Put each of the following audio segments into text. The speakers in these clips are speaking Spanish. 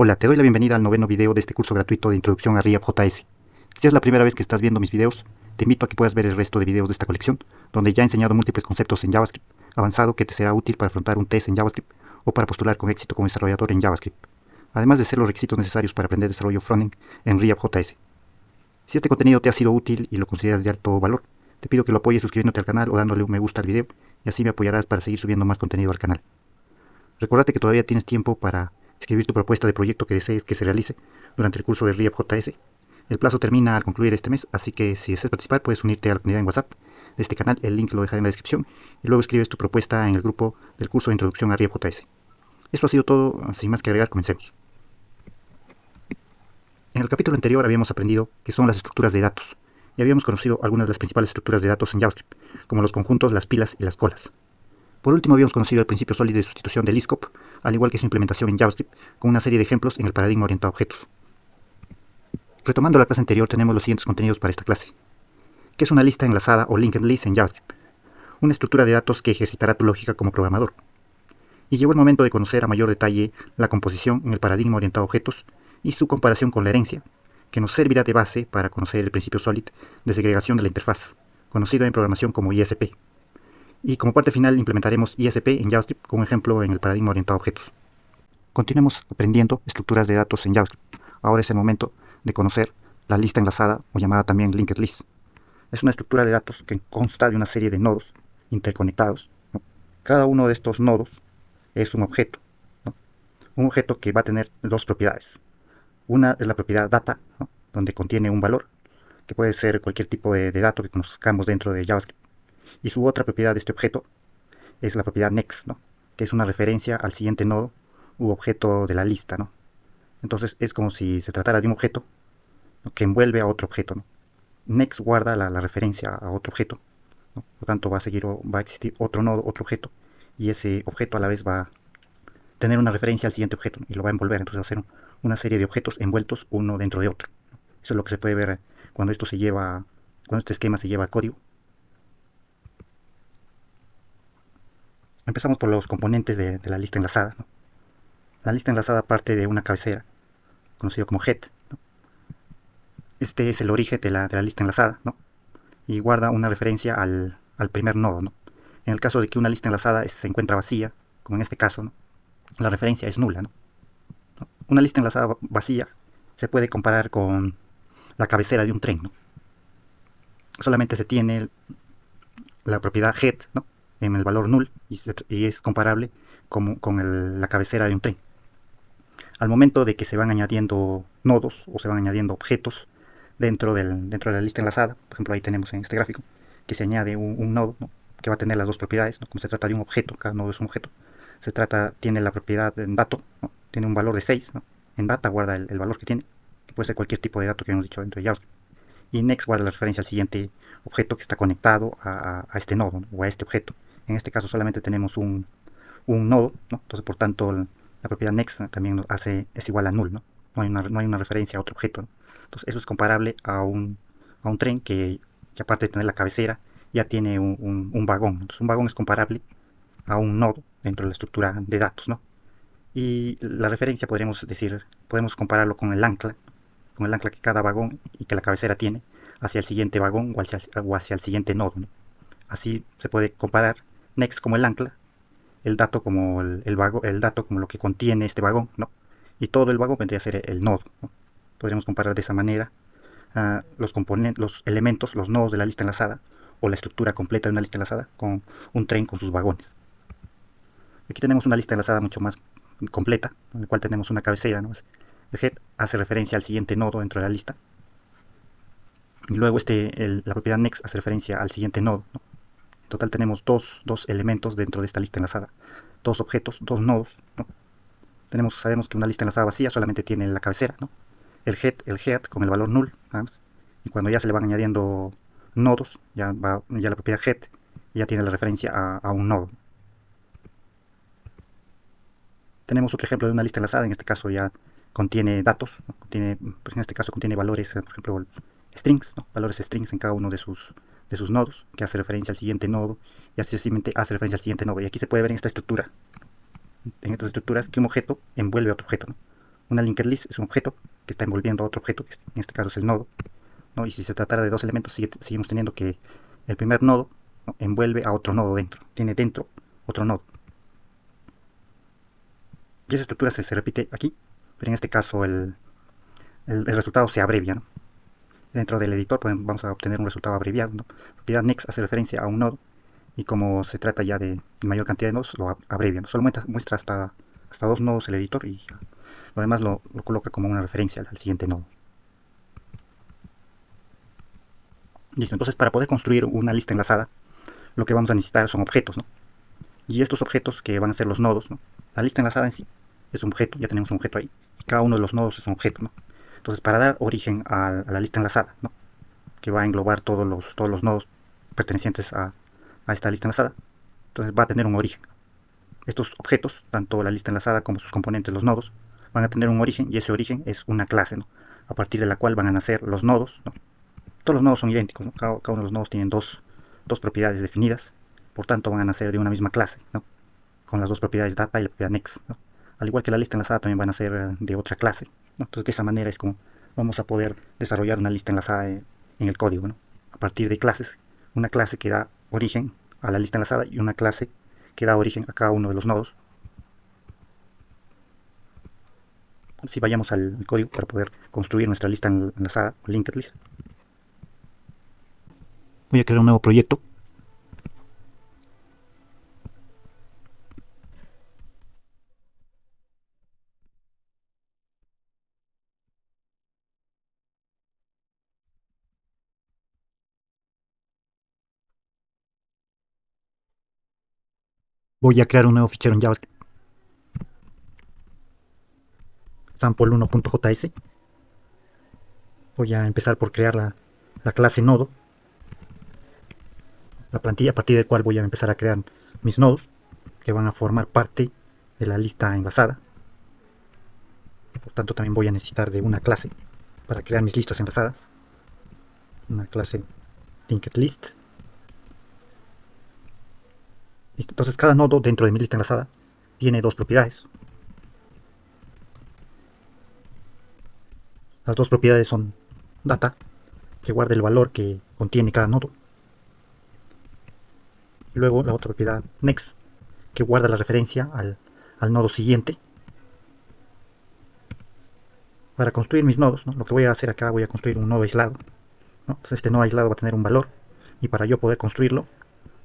Hola, te doy la bienvenida al noveno video de este curso gratuito de Introducción a React.js. Si es la primera vez que estás viendo mis videos, te invito a que puedas ver el resto de videos de esta colección, donde ya he enseñado múltiples conceptos en JavaScript avanzado que te será útil para afrontar un test en JavaScript o para postular con éxito como desarrollador en JavaScript, además de ser los requisitos necesarios para aprender desarrollo frontend en React.js. Si este contenido te ha sido útil y lo consideras de alto valor, te pido que lo apoyes suscribiéndote al canal o dándole un me gusta al video, y así me apoyarás para seguir subiendo más contenido al canal. Recordate que todavía tienes tiempo para escribir tu propuesta de proyecto que desees que se realice durante el curso de React.js. El plazo termina al concluir este mes, así que si deseas participar puedes unirte a la comunidad en WhatsApp de este canal, el link lo dejaré en la descripción, y luego escribes tu propuesta en el grupo del curso de Introducción a React.js. Eso ha sido todo, sin más que agregar, comencemos. En el capítulo anterior habíamos aprendido qué son las estructuras de datos, y habíamos conocido algunas de las principales estructuras de datos en JavaScript, como los conjuntos, las pilas y las colas. Por último, habíamos conocido el principio sólido de sustitución del ISCOP, al igual que su implementación en JavaScript, con una serie de ejemplos en el paradigma orientado a objetos. Retomando la clase anterior, tenemos los siguientes contenidos para esta clase. ¿Qué es una lista enlazada o linked list en JavaScript? Una estructura de datos que ejercitará tu lógica como programador. Y llegó el momento de conocer a mayor detalle la composición en el paradigma orientado a objetos y su comparación con la herencia, que nos servirá de base para conocer el principio SOLID de segregación de la interfaz, conocido en programación como ISP. Y como parte final implementaremos ISP en JavaScript con un ejemplo en el paradigma orientado a objetos. Continuemos aprendiendo estructuras de datos en JavaScript. Ahora es el momento de conocer la lista enlazada o llamada también linked list. Es una estructura de datos que consta de una serie de nodos interconectados, ¿no? Cada uno de estos nodos es un objeto, ¿no? Un objeto que va a tener dos propiedades. Una es la propiedad data, ¿no? Donde contiene un valor, que puede ser cualquier tipo de dato que conozcamos dentro de JavaScript. Y su otra propiedad de este objeto es la propiedad next, ¿no? Que es una referencia al siguiente nodo u objeto de la lista, ¿no? Entonces es como si se tratara de un objeto, ¿no?, que envuelve a otro objeto, ¿no? Next guarda la referencia a otro objeto, ¿no? Por lo tanto va a existir otro nodo, otro objeto, y ese objeto a la vez va a tener una referencia al siguiente objeto y lo va a envolver. Entonces va a ser una serie de objetos envueltos uno dentro de otro. Eso es lo que se puede ver cuando este esquema se lleva a código. Empezamos por los componentes de la lista enlazada, ¿no? La lista enlazada parte de una cabecera, conocido como head, ¿no? Este es el origen de la lista enlazada, ¿no? Y guarda una referencia al primer nodo, ¿no? En el caso de que una lista enlazada se encuentra vacía, como en este caso, ¿no?, la referencia es nula, ¿no? Una lista enlazada vacía se puede comparar con la cabecera de un tren, ¿no? Solamente se tiene la propiedad head, ¿no?, en el valor null, y es comparable con la cabecera de un tren. Al momento de que se van añadiendo nodos o se van añadiendo objetos dentro de la lista enlazada, por ejemplo ahí tenemos en este gráfico que se añade un nodo, ¿no?, que va a tener las dos propiedades, ¿no? Como se trata de un objeto, cada nodo es un objeto, tiene la propiedad en dato, ¿no?, tiene un valor de 6, ¿no? En data guarda el valor que tiene, que puede ser cualquier tipo de dato que hemos dicho dentro de JavaScript, y next guarda la referencia al siguiente objeto que está conectado a este nodo, ¿no?, o a este objeto. En este caso solamente tenemos un nodo, ¿no? Entonces por tanto la propiedad next también es igual a null, ¿no? No hay una referencia a otro objeto, ¿no? Entonces eso es comparable a un tren que aparte de tener la cabecera ya tiene un vagón. Entonces un vagón es comparable a un nodo dentro de la estructura de datos, ¿no? Y la referencia podemos compararlo con el ancla que cada vagón y que la cabecera tiene hacia el siguiente vagón o hacia el siguiente nodo, ¿no? Así se puede comparar next como el ancla, el dato como el dato como lo que contiene este vagón, ¿no? Y todo el vagón vendría a ser el nodo, ¿no? Podríamos comparar de esa manera los componentes, los elementos, los nodos de la lista enlazada o la estructura completa de una lista enlazada con un tren con sus vagones. Aquí tenemos una lista enlazada mucho más completa, en la cual tenemos una cabecera, ¿no? El head hace referencia al siguiente nodo dentro de la lista, y luego la propiedad next hace referencia al siguiente nodo, ¿no? En total tenemos dos elementos dentro de esta lista enlazada, dos objetos, dos nodos, ¿no? Sabemos que una lista enlazada vacía solamente tiene la cabecera, ¿no?, el head con el valor null, nada más. Y cuando ya se le van añadiendo nodos, ya la propiedad head ya tiene la referencia a un nodo. Tenemos otro ejemplo de una lista enlazada, en este caso ya contiene datos, ¿no? Pues en este caso contiene valores, por ejemplo strings, ¿no?, valores strings en cada uno de sus nodos, que hace referencia al siguiente nodo y así sucesivamente hace referencia al siguiente nodo. Y aquí se puede ver en esta estructura, en estas estructuras, que un objeto envuelve a otro objeto, ¿no? Una linked list es un objeto que está envolviendo a otro objeto, que en este caso es el nodo, ¿no? Y si se tratara de dos elementos, seguimos teniendo que el primer nodo, ¿no?, envuelve a otro nodo dentro, tiene dentro otro nodo. Y esa estructura se repite aquí, pero en este caso el resultado se abrevia, ¿no? Dentro del editor vamos a obtener un resultado abreviado, ¿no? Propiedad next hace referencia a un nodo, y como se trata ya de mayor cantidad de nodos, lo abrevia, ¿no? Solo muestra hasta dos nodos el editor, y lo demás lo coloca como una referencia al siguiente nodo. Listo, entonces para poder construir una lista enlazada, lo que vamos a necesitar son objetos, ¿no? Y estos objetos que van a ser los nodos, ¿no? La lista enlazada en sí es un objeto, ya tenemos un objeto ahí, y cada uno de los nodos es un objeto, ¿no? Entonces para dar origen a la lista enlazada, ¿no?, que va a englobar todos los nodos pertenecientes a esta lista enlazada, entonces va a tener un origen. Estos objetos, tanto la lista enlazada como sus componentes, los nodos, van a tener un origen, y ese origen es una clase, ¿no?, a partir de la cual van a nacer los nodos, ¿no? Todos los nodos son idénticos, ¿no? Cada uno de los nodos tienen dos propiedades definidas, por tanto van a nacer de una misma clase, ¿no?, con las dos propiedades data y la propiedad next, ¿no? Al igual que la lista enlazada también van a ser de otra clase, ¿no? Entonces de esa manera es como vamos a poder desarrollar una lista enlazada en el código, ¿no?, a partir de clases. Una clase que da origen a la lista enlazada y una clase que da origen a cada uno de los nodos. Si vayamos al código para poder construir nuestra lista enlazada o linked list. Voy a crear un nuevo proyecto. Voy a crear un nuevo fichero en JavaScript, sample1.js. Voy a empezar por crear la clase nodo, la plantilla a partir de cual voy a empezar a crear mis nodos que van a formar parte de la lista enlazada. Por tanto, también voy a necesitar de una clase para crear mis listas enlazadas, una clase linked list. Entonces cada nodo dentro de mi lista enlazada tiene dos propiedades. Las dos propiedades son data, que guarda el valor que contiene cada nodo, y luego la otra propiedad next, que guarda la referencia al nodo siguiente. Para construir mis nodos, ¿no?, lo que voy a hacer acá, voy a construir un nodo aislado, ¿no? Entonces este nodo aislado va a tener un valor, y para yo poder construirlo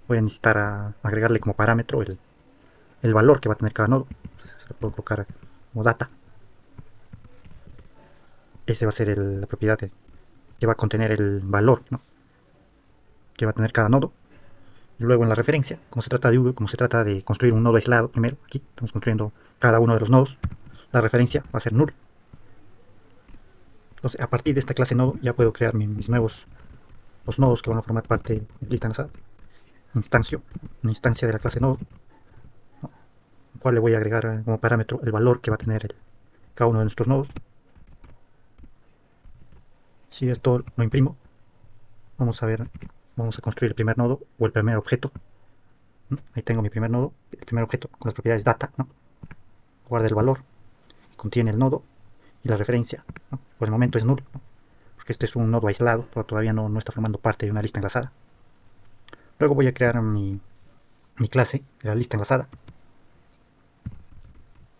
voy a necesitar agregarle como parámetro el valor que va a tener cada nodo. Entonces se lo puedo colocar como data. Ese va a ser la propiedad que va a contener el valor, ¿no?, que va a tener cada nodo. Y luego en la referencia, como se trata de construir un nodo aislado, primero aquí estamos construyendo cada uno de los nodos, la referencia va a ser null. Entonces a partir de esta clase nodo ya puedo crear los nodos que van a formar parte de la lista enlazada. Una instancia de la clase nodo, ¿no?, al cual le voy a agregar como parámetro el valor que va a tener cada uno de nuestros nodos. Si esto lo imprimo, vamos a construir el primer nodo o el primer objeto. Ahí tengo mi primer nodo, el primer objeto con las propiedades data, ¿no?, guarda el valor, contiene el nodo y la referencia, ¿no? Por el momento es null, ¿no?, porque este es un nodo aislado, todavía no está formando parte de una lista enlazada. Luego voy a crear mi clase de la lista enlazada.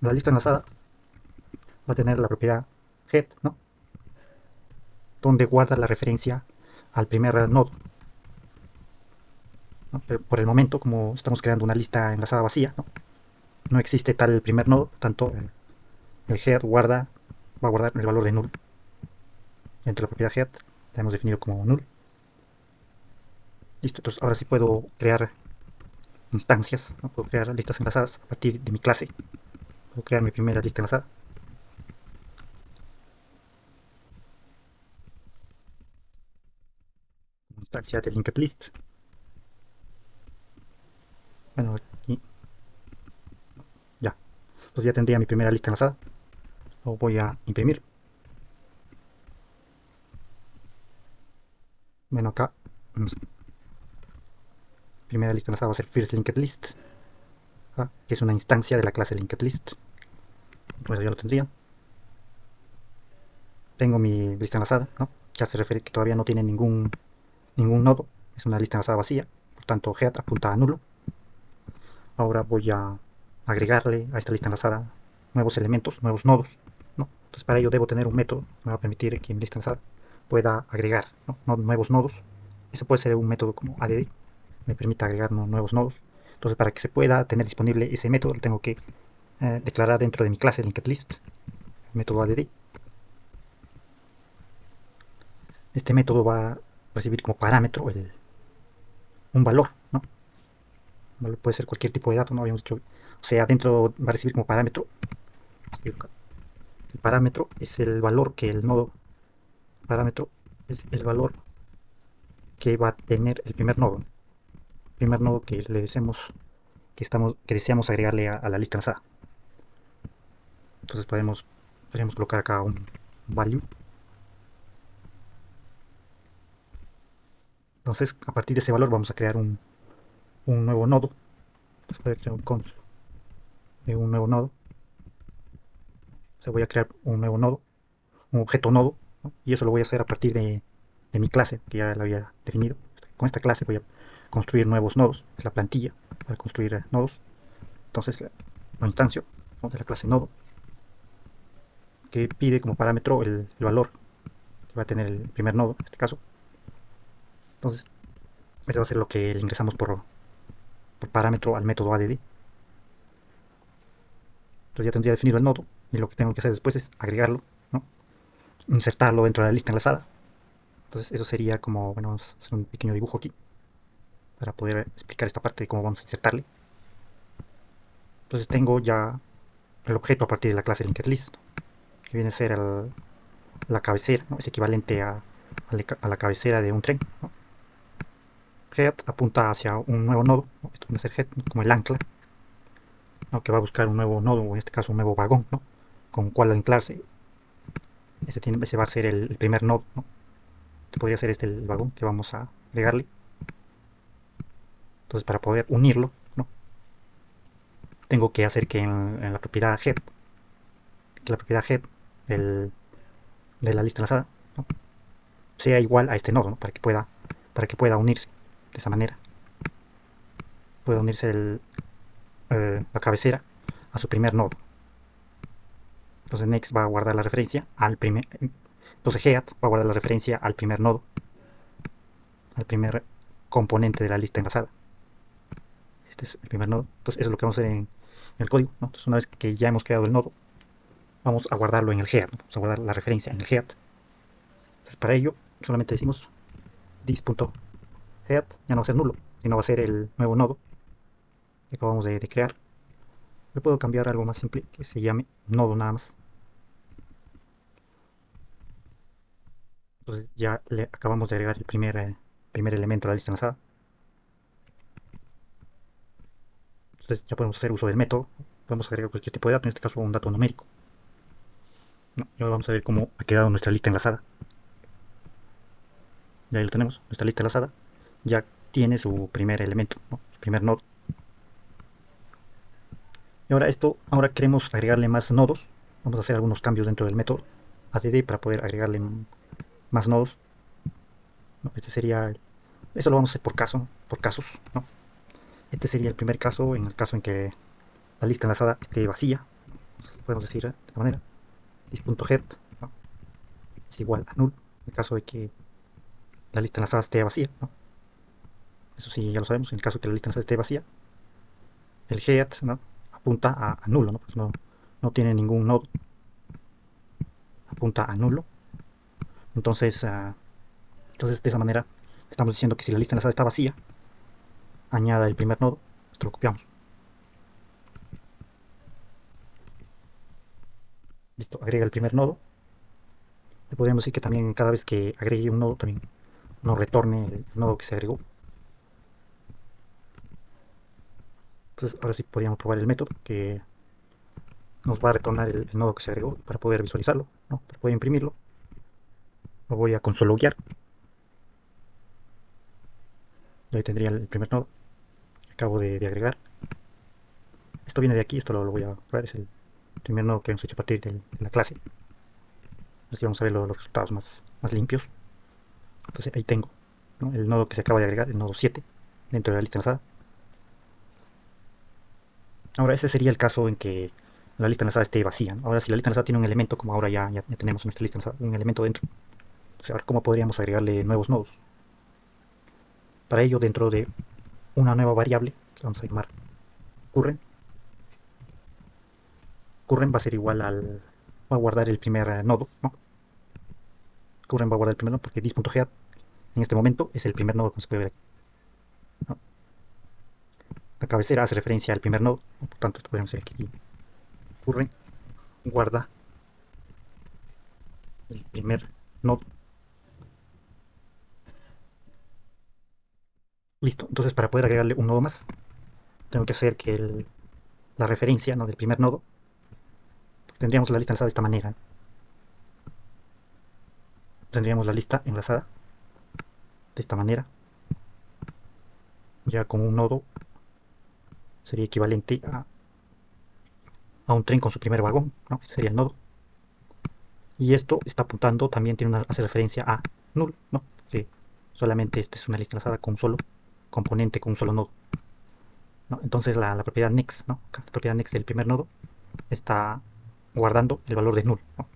La lista enlazada va a tener la propiedad head, ¿no?, donde guarda la referencia al primer nodo, ¿no? Pero por el momento, como estamos creando una lista enlazada vacía, no existe tal primer nodo, por tanto el head va a guardar el valor de null. Dentro de la propiedad head la hemos definido como null. Listo, entonces ahora sí puedo crear instancias, ¿no?, puedo crear listas enlazadas a partir de mi clase. Puedo crear mi primera lista enlazada. Instancia de linked list. Bueno, aquí ya. Entonces ya tendría mi primera lista enlazada. Lo voy a imprimir. Bueno, acá primera lista enlazada va a ser first linked list, que es una instancia de la clase linked list. Pues ya lo tendría. tengo mi lista enlazada, ¿no? Ya se refiere que todavía no tiene ningún nodo, es una lista enlazada vacía, por tanto head apunta a nulo. Ahora voy a agregarle a esta lista enlazada nuevos elementos, nuevos nodos, ¿no? Entonces para ello debo tener un método que me va a permitir que mi lista enlazada pueda agregar, ¿no? Nuevos nodos. Eso puede ser un método como add, me permite agregar nuevos nodos. Entonces para que se pueda tener disponible ese método, lo tengo que declarar dentro de mi clase LinkedList, el método add. Este método va a recibir como parámetro un valor, ¿no? Un valor puede ser cualquier tipo de dato, ¿no? Habíamos dicho, o sea, dentro va a recibir como parámetro. El parámetro es el valor que el nodo, parámetro es el valor que va a tener el primer nodo que le deseamos, que deseamos agregarle a la lista enlazada. Entonces podemos colocar acá un value. Entonces a partir de ese valor vamos a crear un nuevo nodo. Entonces voy a crear un const de un nuevo nodo. O sea, voy a crear un nuevo nodo, un objeto nodo, ¿no? Y eso lo voy a hacer a partir de mi clase que ya la había definido. Con esta clase voy a construir nuevos nodos, es la plantilla para construir nodos. Entonces lo instancio, ¿no?, de la clase nodo, que pide como parámetro el valor que va a tener el primer nodo, en este caso. Entonces eso va a ser lo que le ingresamos por parámetro al método add. Entonces ya tendría definido el nodo, y lo que tengo que hacer después es agregarlo, ¿no?, insertarlo dentro de la lista enlazada. Entonces eso sería como, bueno, vamos a hacer un pequeño dibujo aquí para poder explicar esta parte de cómo vamos a insertarle. Entonces tengo ya el objeto a partir de la clase LinkedList, que viene a ser la cabecera, ¿no? Es equivalente a la cabecera de un tren, ¿no? Head apunta hacia un nuevo nodo, ¿no? Esto viene a ser head, ¿no?, como el ancla, ¿no?, que va a buscar un nuevo nodo, o en este caso un nuevo vagón, ¿no?, con cual anclarse. Ese va a ser el primer nodo, ¿no?, que podría ser este el vagón que vamos a agregarle. Entonces para poder unirlo, ¿no?, tengo que hacer que en la propiedad head, del, de la lista enlazada, ¿no?, sea igual a este nodo, ¿no?, para que pueda unirse de esa manera. Puede unirse la cabecera a su primer nodo. Entonces next va a guardar la referencia al primer. Entonces head va a guardar la referencia al primer nodo, al primer componente de la lista enlazada. Este es el primer nodo. Entonces eso es lo que vamos a hacer en el código, ¿no? Entonces una vez que ya hemos creado el nodo, vamos a guardarlo en el head, ¿no? Vamos a guardar la referencia en el head. Entonces para ello solamente decimos this.head, ya no va a ser nulo, sino va a ser el nuevo nodo que acabamos de crear. Le puedo cambiar algo más simple, que se llame nodo nada más. Entonces ya le acabamos de agregar el primer elemento a la lista enlazada. Entonces ya podemos hacer uso del método. Podemos agregar cualquier tipo de dato, en este caso un dato numérico, ¿no? Y ahora vamos a ver cómo ha quedado nuestra lista enlazada. Ya ahí lo tenemos, nuestra lista enlazada ya tiene su primer elemento, ¿no?, su primer nodo. Y ahora queremos agregarle más nodos. Vamos a hacer algunos cambios dentro del método add para poder agregarle más nodos, ¿no? Eso lo vamos a hacer por casos, ¿no? Este sería el primer caso, en el caso en que la lista enlazada esté vacía. Entonces podemos decir de esta manera: this.head, ¿no?, es igual a null, en el caso de que la lista enlazada esté vacía, ¿no? Eso sí, ya lo sabemos, en el caso de que la lista enlazada esté vacía, el head, ¿no?, apunta a nulo, ¿no? Pues no tiene ningún nodo, apunta a nulo. Entonces de esa manera estamos diciendo que si la lista enlazada está vacía, añada el primer nodo. Esto lo copiamos. Listo, agrega el primer nodo. Le podríamos decir que también cada vez que agregue un nodo, también nos retorne el nodo que se agregó. Entonces ahora sí podríamos probar el método que nos va a retornar el nodo que se agregó para poder visualizarlo, ¿no?, para poder imprimirlo. Lo voy a consologuear. Y ahí tendría el primer nodo que acabo de agregar. Esto viene de aquí, esto lo voy a probar, es el primer nodo que hemos hecho a partir de la clase. Así vamos a ver los resultados más limpios. Entonces ahí tengo, ¿no?, el nodo que se acaba de agregar, el nodo 7, dentro de la lista enlazada. Ahora ese sería el caso en que la lista enlazada esté vacía, ¿no? Ahora si la lista enlazada tiene un elemento, como ahora ya tenemos en nuestra lista enlazada, un elemento dentro, entonces ahora ¿cómo podríamos agregarle nuevos nodos? Para ello, dentro de una nueva variable, que vamos a llamar current, current va a ser igual va a guardar el primer nodo, ¿no? Current va a guardar el primer nodo porque dis.get en este momento es el primer nodo, como se puede ver, ¿no? La cabecera hace referencia al primer nodo, ¿no? Por tanto esto podemos decir aquí current guarda el primer nodo. Listo. Entonces, para poder agregarle un nodo más, tengo que hacer que la referencia, ¿no?, del primer nodo, tendríamos la lista enlazada de esta manera. Tendríamos la lista enlazada de esta manera. Ya como un nodo sería equivalente a un tren con su primer vagón, ¿no? Sería el nodo. Y esto está apuntando, también hace referencia a null, ¿no? Que solamente esta es una lista enlazada con un solo componente, con un solo nodo, ¿no? Entonces la propiedad next, ¿no?, la propiedad next del primer nodo está guardando el valor de null, ¿no?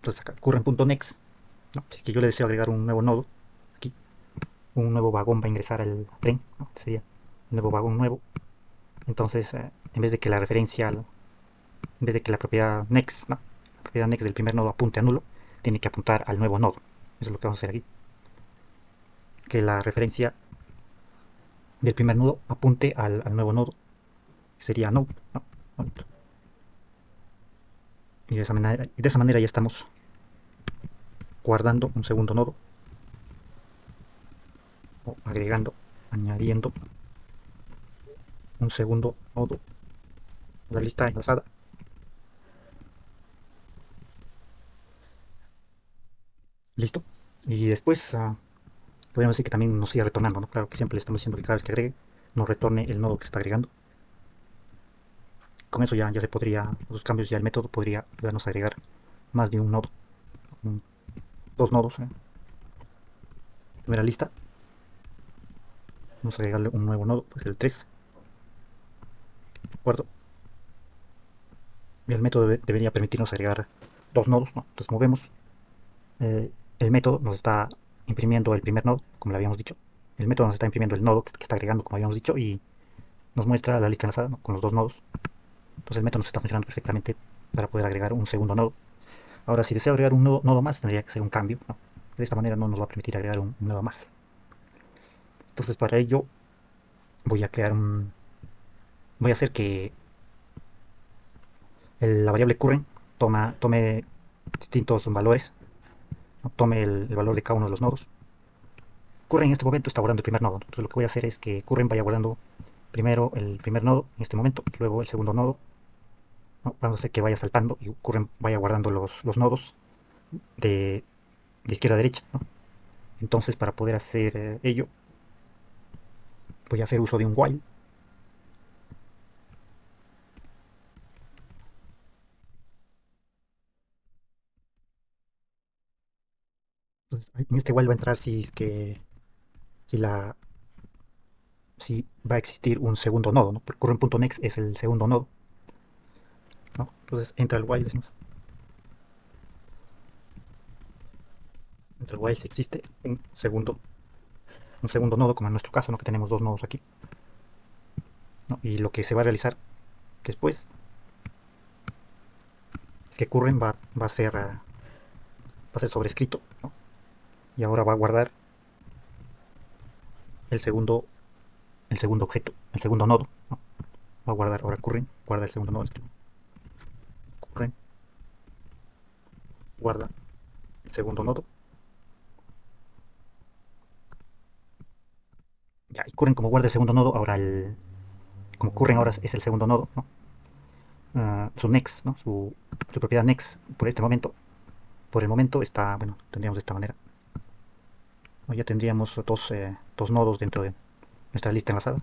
Entonces acá current.next, ¿no?, si que yo le deseo agregar un nuevo nodo, aquí un nuevo vagón va a ingresar al tren, ¿no?, sería un nuevo vagón nuevo. Entonces en vez de que la referencia, en vez de que la propiedad next, ¿no?, la propiedad next del primer nodo apunte a nulo, tiene que apuntar al nuevo nodo. Eso es lo que vamos a hacer aquí, que la referencia del primer nodo apunte al nuevo nodo, que sería node, ¿no? Y de esa manera ya estamos guardando un segundo nodo, o agregando, añadiendo un segundo nodo a la lista enlazada. Listo. Y después podríamos decir que también nos sigue retornando, ¿no? Claro que siempre le estamos diciendo que cada vez que agregue nos retorne el nodo que se está agregando. Con eso ya se podría, los cambios, ya el método podría ayudarnos a agregar más de un nodo, dos nodos, ¿eh? Primera lista, vamos a agregarle un nuevo nodo, pues el 3, ¿de acuerdo? Y el método debería permitirnos agregar dos nodos, ¿no? Entonces, como vemos, el método nos está imprimiendo el primer nodo, como le habíamos dicho. El método nos está imprimiendo el nodo que está agregando, como habíamos dicho, y nos muestra la lista enlazada, ¿no?, con los dos nodos. Entonces el método nos está funcionando perfectamente para poder agregar un segundo nodo. Ahora, si deseo agregar un nodo más, tendría que hacer un cambio, ¿no? De esta manera no nos va a permitir agregar un nodo más. Entonces, para ello voy a crear voy a hacer que la variable current tome distintos valores, ¿no?, tome el valor de cada uno de los nodos. Current en este momento está guardando el primer nodo. Entonces lo que voy a hacer es que current vaya guardando primero el primer nodo en este momento, luego el segundo nodo, ¿no? Vamos a hacer que vaya saltando y current vaya guardando los nodos de izquierda a derecha, ¿no? Entonces, para poder hacer ello, voy a hacer uso de un while. Entonces, en este while va a entrar si es que si la si va a existir un segundo nodo, ¿no? Porque current.next es el segundo nodo, ¿no? Entonces entra el while, decimos. Entra el while si existe un segundo nodo, como en nuestro caso, ¿no?, que tenemos dos nodos aquí, ¿no? Y lo que se va a realizar después es que current va a ser sobrescrito, ¿no? Y ahora va a guardar el segundo, el segundo objeto, el segundo nodo, ¿no? Va a guardar ahora current, guarda el segundo nodo, current, guarda el segundo nodo. Ya, y current, como guarda el segundo nodo, ahora como current ahora es el segundo nodo, ¿no? Su next, ¿no?, su propiedad next por el momento está, bueno, tendríamos de esta manera, ¿no? Ya tendríamos dos nodos dentro de nuestra lista enlazada,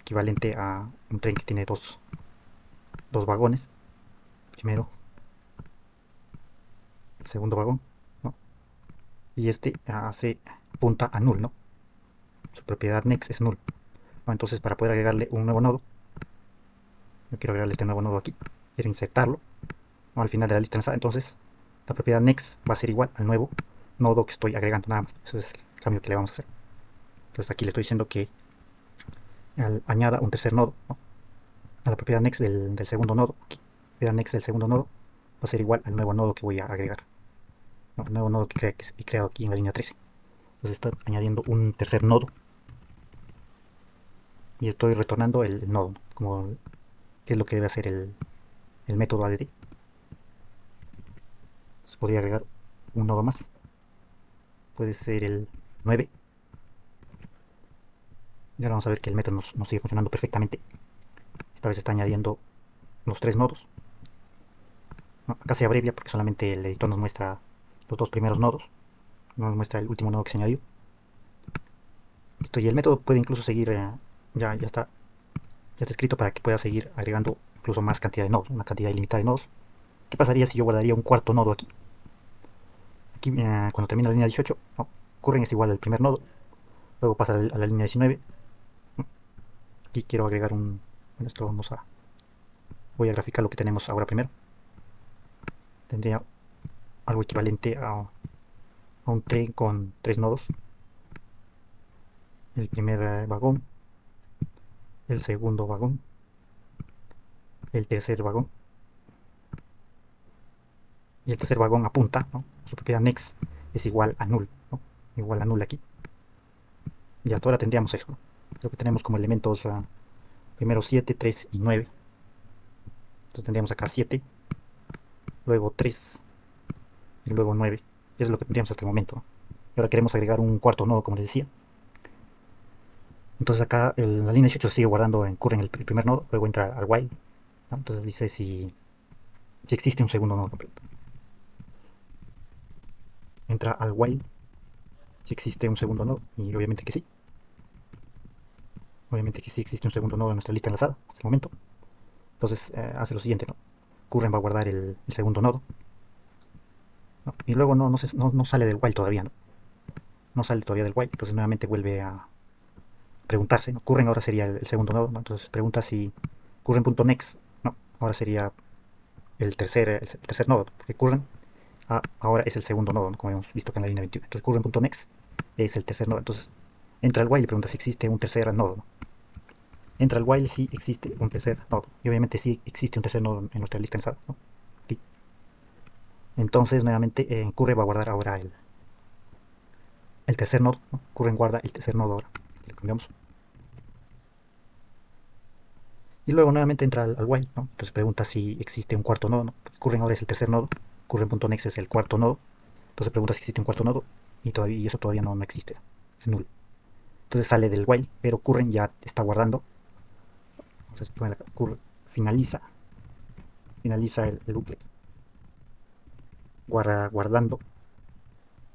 equivalente a un tren que tiene dos vagones. Primero segundo vagón, ¿no? Y este hace punta a null, ¿no? Su propiedad next es null, ¿no? Entonces para poder agregarle un nuevo nodo, yo quiero agregarle este nuevo nodo aquí, quiero insertarlo, ¿no?, al final de la lista enlazada. Entonces la propiedad next va a ser igual al nuevo nodo que estoy agregando, nada más. Eso es el cambio que le vamos a hacer. Entonces aquí le estoy diciendo que añada un tercer nodo, ¿no?, a la propiedad next del segundo nodo. Aquí, la propiedad next del segundo nodo va a ser igual al nuevo nodo que voy a agregar, ¿no?, el nuevo nodo que he creado aquí en la línea 13. Entonces estoy añadiendo un tercer nodo y estoy retornando el nodo, ¿no?, como qué es lo que debe hacer el método add. Entonces podría agregar un nodo más, puede ser el 9. Y ahora vamos a ver que el método nos sigue funcionando perfectamente. Esta vez está añadiendo los tres nodos. No, acá se abrevia porque solamente el editor nos muestra los dos primeros nodos, no nos muestra el último nodo que se añadió. Listo, y el método puede incluso seguir, ya está escrito para que pueda seguir agregando incluso más cantidad de nodos, una cantidad ilimitada de nodos. ¿Qué pasaría si yo guardaría un cuarto nodo aquí? Aquí, cuando termina la línea 18, ¿no?, curren es igual al primer nodo, luego pasa a la línea 19. Aquí quiero agregar un... Bueno, esto voy a graficar lo que tenemos ahora primero. Tendría algo equivalente a un tren con tres nodos. El primer vagón, el segundo vagón, el tercer vagón. Y el tercer vagón apunta, ¿no?, su propiedad next es igual a null, ¿no?, igual a null aquí. Y hasta ahora tendríamos eso, ¿no? Lo que tenemos como elementos primero 7, 3 y 9. Entonces tendríamos acá 7, luego 3 y luego 9. Eso es lo que tendríamos hasta el momento, ¿no? Y ahora queremos agregar un cuarto nodo, como les decía. Entonces acá la línea 18 se sigue guardando en curren el primer nodo, luego entra al while, ¿no? Entonces dice si existe un segundo nodo completo. Entra al while si existe un segundo nodo, y obviamente que sí. Obviamente que sí existe un segundo nodo en nuestra lista enlazada hasta el momento. Entonces hace lo siguiente, ¿no? Curren va a guardar el segundo nodo, ¿no? Y luego no sale del while todavía, ¿no? No sale todavía del while, entonces nuevamente vuelve a preguntarse, ¿no? Curren ahora sería el segundo nodo, ¿no? Entonces pregunta si curren.next, ¿no?, ahora sería el tercer nodo, porque curren ahora es el segundo nodo, ¿no?, como hemos visto acá en la línea 21. Entonces curren.next es el tercer nodo. Entonces entra al while y pregunta si existe un tercer nodo, ¿no? Entra al while si existe un tercer nodo. Y obviamente sí existe un tercer nodo en nuestra lista enlazada, ¿no? Aquí. Entonces nuevamente curren va a guardar ahora el tercer nodo, ¿no? Curren guarda el tercer nodo ahora. Le cambiamos. Y luego nuevamente entra al while, ¿no? Entonces pregunta si existe un cuarto nodo, ¿no? Curren ahora es el tercer nodo, curren.next es el cuarto nodo. Entonces pregunta si existe un cuarto nodo y eso todavía no existe, es nulo. Entonces sale del while, pero curren ya está guardando. Entonces curren finaliza el bucle, guardando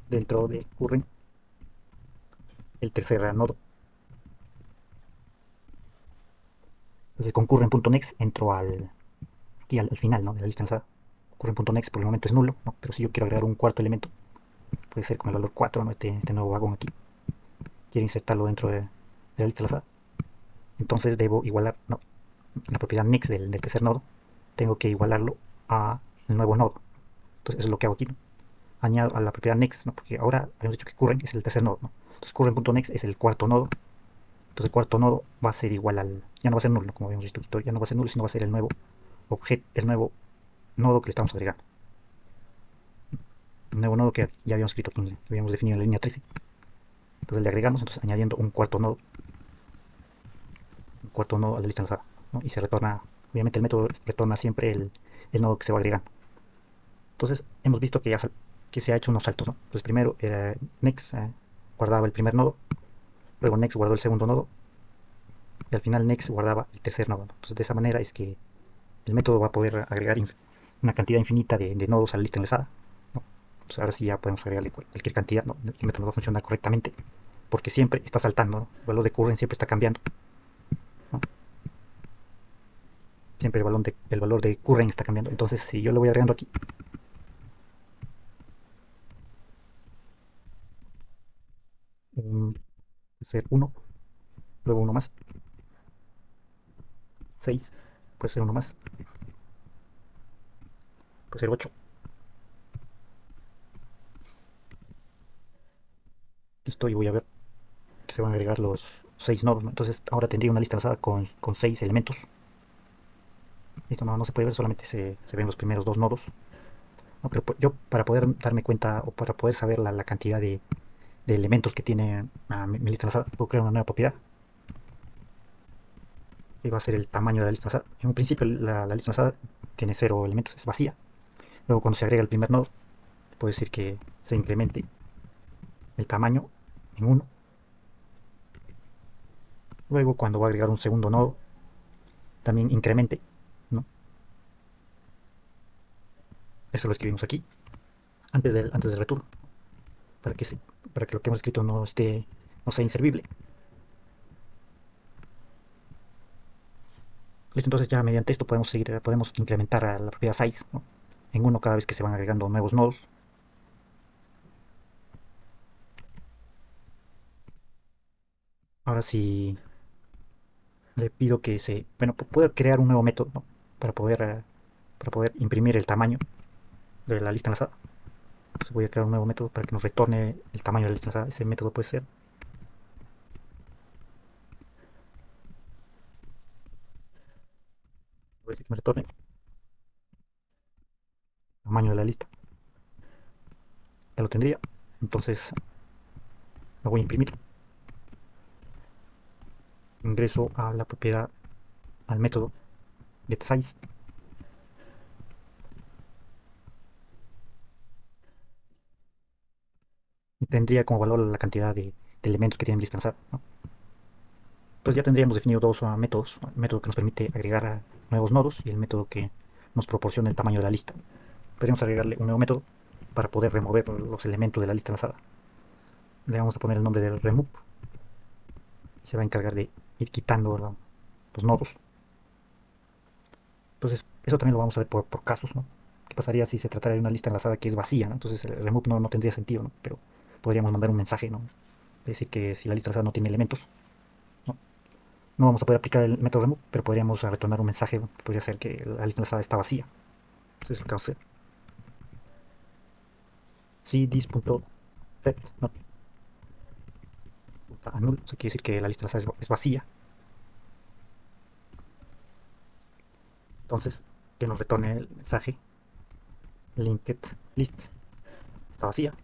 dentro de curren el tercer nodo. Entonces con curren.next entro aquí al final, ¿no?, de la lista enlazada. Curren.next por el momento es nulo, ¿no?, pero si yo quiero agregar un cuarto elemento, puede ser con el valor 4, ¿no?, este nuevo vagón aquí, quiero insertarlo dentro de la lista enlazada. Entonces debo igualar, ¿no?, la propiedad next del tercer nodo, tengo que igualarlo al nuevo nodo. Entonces eso es lo que hago aquí, ¿no? Añado a la propiedad next, ¿no?, porque ahora habíamos dicho que curren es el tercer nodo, ¿no? Entonces curren.next es el cuarto nodo. Entonces el cuarto nodo va a ser igual ya no va a ser nulo, como habíamos visto, ya no va a ser nulo, sino va a ser el nuevo objeto, el nuevo nodo que le estamos agregando. El nuevo nodo que ya habíamos escrito aquí, habíamos definido en la línea 13. Entonces le agregamos, entonces añadiendo un cuarto nodo a la lista enlazada, ¿no? Y se retorna, obviamente el método retorna siempre el nodo que se va agregando. Entonces hemos visto que se ha hecho unos saltos, ¿no? Entonces primero next guardaba el primer nodo, luego next guardó el segundo nodo, y al final next guardaba el tercer nodo, ¿no? Entonces de esa manera es que el método va a poder agregar una cantidad infinita de nodos a la lista enlazada, ¿no? Entonces ahora sí ya podemos agregarle cualquier cantidad, ¿no? El método va a funcionar correctamente, porque siempre está saltando, ¿no? El valor de curren siempre está cambiando, ¿no? Siempre el valor de curren está cambiando. Entonces si yo le voy agregando aquí puede ser 1, luego uno más, 6, puede ser uno más, puede ser 8. Listo, y voy a ver que se van a agregar los 6 nodos, ¿no? Entonces ahora tendría una lista enlazada con 6 elementos. Listo, no se puede ver, solamente se ven los primeros 2 nodos. No, pero yo para poder darme cuenta o para poder saber la cantidad de elementos que tiene mi lista enlazada, puedo crear una nueva propiedad. Y va a ser el tamaño de la lista enlazada. En un principio la lista enlazada tiene 0 elementos, es vacía. Luego cuando se agrega el primer nodo, puedo decir que se incremente el tamaño en 1. Luego cuando va a agregar un segundo nodo, también incremente, ¿no? Eso lo escribimos aquí, antes del return, para que, para que lo que hemos escrito no sea inservible. Listo, entonces ya mediante esto podemos incrementar a la propiedad size, ¿no? En 1 cada vez que se van agregando nuevos nodos. Ahora sí le pido que bueno, pueda crear un nuevo método, ¿no? Para poder imprimir el tamaño de la lista enlazada. Entonces voy a crear un nuevo método para que nos retorne el tamaño de la lista enlazada. Ese método puede ser, voy a decir que me retorne el tamaño de la lista. Ya lo tendría. Entonces lo voy a imprimir. Ingreso a la propiedad, al método getSize. Y tendría como valor la cantidad de elementos que tiene mi lista enlazada, ¿no? Pues ya tendríamos definido dos métodos. El método que nos permite agregar a nuevos nodos y el método que nos proporciona el tamaño de la lista. Podríamos agregarle un nuevo método para poder remover los elementos de la lista enlazada. Le vamos a poner el nombre de remove. Se va a encargar de ir quitando los nodos. Entonces, eso también lo vamos a ver por casos, ¿no? ¿Qué pasaría si se tratara de una lista enlazada que es vacía, ¿no? Entonces el remove no tendría sentido, ¿no? Pero podríamos mandar un mensaje, ¿no? Decir que si la lista enlazada no tiene elementos, ¿no? No vamos a poder aplicar el método remove, pero podríamos retornar un mensaje, ¿no? Que podría ser que la lista enlazada está vacía. Eso es lo que vamos a hacer. Si this.set no null, eso quiere decir que la lista enlazada es vacía. Entonces, que nos retorne el mensaje linked list está vacía.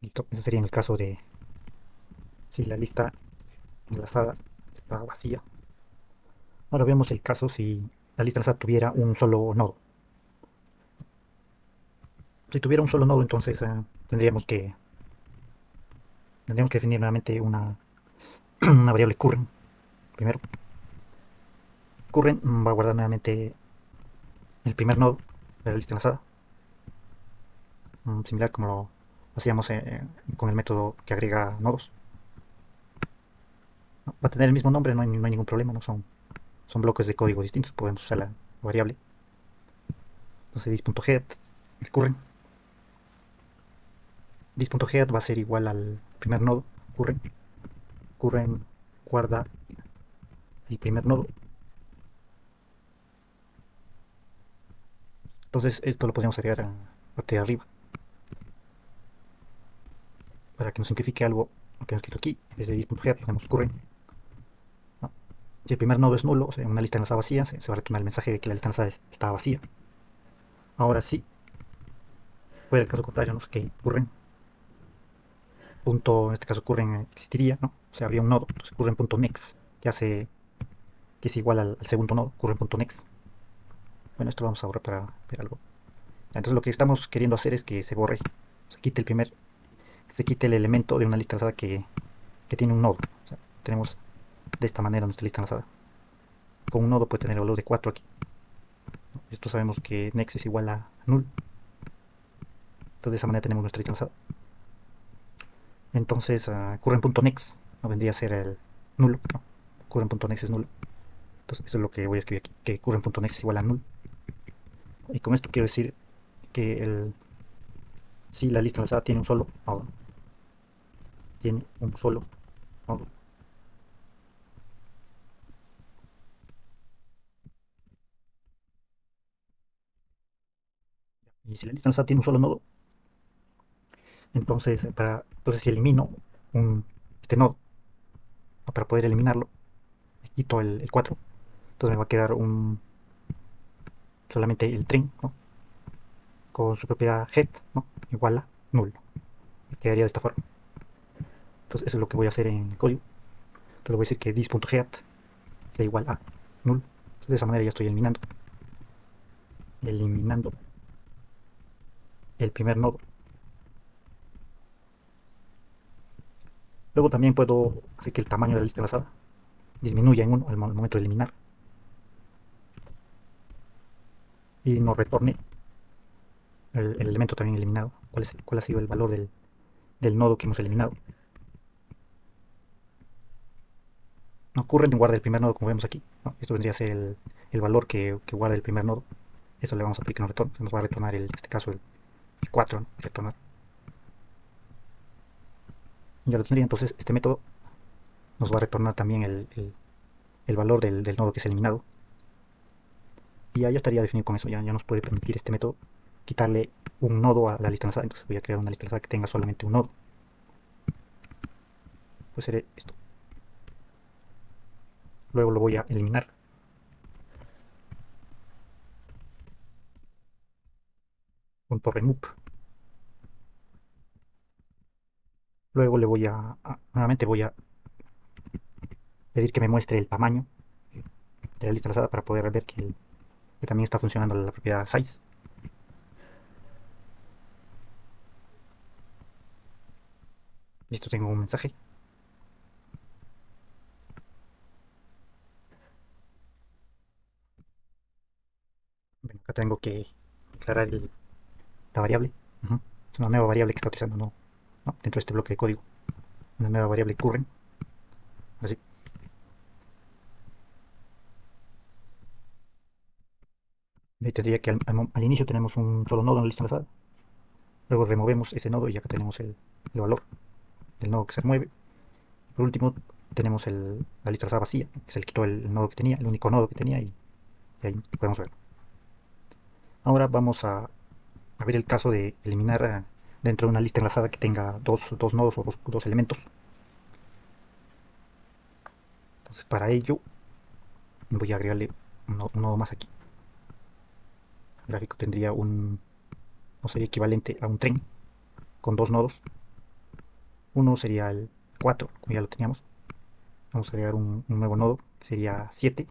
Listo, eso sería en el caso de si la lista enlazada está vacía. Ahora vemos el caso si la lista enlazada tuviera un solo nodo. Si tuviera un solo nodo, entonces tendríamos que definir nuevamente una variable current. Primero, current va a guardar nuevamente el primer nodo de la lista enlazada, similar como lo hacíamos con el método que agrega nodos. ¿No? Va a tener el mismo nombre, no hay ningún problema, no son bloques de código distintos, podemos usar la variable. Entonces this.head, el current. This.head va a ser igual al primer nodo, current guarda el primer nodo. Entonces esto lo podríamos agregar a la parte de arriba para que nos simplifique algo lo que hemos escrito aquí. Desde this.head ponemos current, ¿no? Si el primer nodo es nulo, o sea, una lista enlazada vacía, se va a retornar el mensaje de que la lista enlazada está vacía. Ahora sí, fuera el caso contrario, no sé qué current punto, en este caso current existiría, ¿no? O sea, habría un nodo, entonces current.next que es igual al segundo nodo, current.next. Bueno, esto lo vamos a borrar para ver algo. Entonces lo que estamos queriendo hacer es que se borre, se quite el elemento de una lista enlazada que tiene un nodo. O sea, tenemos de esta manera nuestra lista enlazada. Con un nodo puede tener el valor de 4 aquí. Esto sabemos que next es igual a null. Entonces de esa manera tenemos nuestra lista enlazada. Entonces current.next no vendría a ser el nulo, ¿no? Current.next es nulo. Entonces eso es lo que voy a escribir aquí, que current.next es igual a null. Y con esto quiero decir que si la lista enlazada tiene un solo nodo. Tiene un solo nodo. Y si la lista enlazada tiene un solo nodo, entonces si elimino este nodo, para poder eliminarlo, quito el 4, entonces me va a quedar solamente el tren, ¿no? Con su propiedad head, ¿no? Igual a null. Me quedaría de esta forma. Entonces eso es lo que voy a hacer en el código. Entonces le voy a decir que this.head sea igual a null. Entonces, de esa manera ya estoy eliminando el primer nodo. Luego también puedo hacer que el tamaño de la lista enlazada disminuya en 1 al momento de eliminar y nos retorne el elemento también eliminado, cuál ha sido el valor del nodo que hemos eliminado. No current guarda el primer nodo como vemos aquí, ¿no? Esto vendría a ser el valor que guarda el primer nodo. Eso le vamos a aplicar un retorno, se nos va a retornar en este caso el 4, ¿no? Retornar. Ya lo tendría, entonces este método nos va a retornar también el valor del nodo que es eliminado. Y ya estaría definido con eso, ya nos puede permitir este método quitarle un nodo a la lista enlazada. Entonces voy a crear una lista enlazada que tenga solamente un nodo. Pues seré esto. Luego lo voy a eliminar. .remove. Luego le voy nuevamente voy a pedir que me muestre el tamaño de la lista enlazada para poder ver que también está funcionando la propiedad size. Listo, tengo un mensaje. Bueno, acá tengo que declarar la variable. Es una nueva variable que está utilizando, no, dentro de este bloque de código. Una nueva variable current. Así. Y tendría que al inicio tenemos un solo nodo en la lista enlazada. Luego removemos ese nodo y acá tenemos el valor del nodo que se remueve. Por último, tenemos la lista enlazada vacía, que se le quitó el nodo que tenía, el único nodo que tenía, y ahí podemos ver. Ahora vamos a ver el caso de eliminar dentro de una lista enlazada que tenga dos nodos o dos elementos. Entonces para ello voy a agregarle un nodo más aquí. El gráfico tendría no sería equivalente a un tren con dos nodos. Uno sería el 4, como ya lo teníamos. Vamos a agregar un nuevo nodo que sería 7.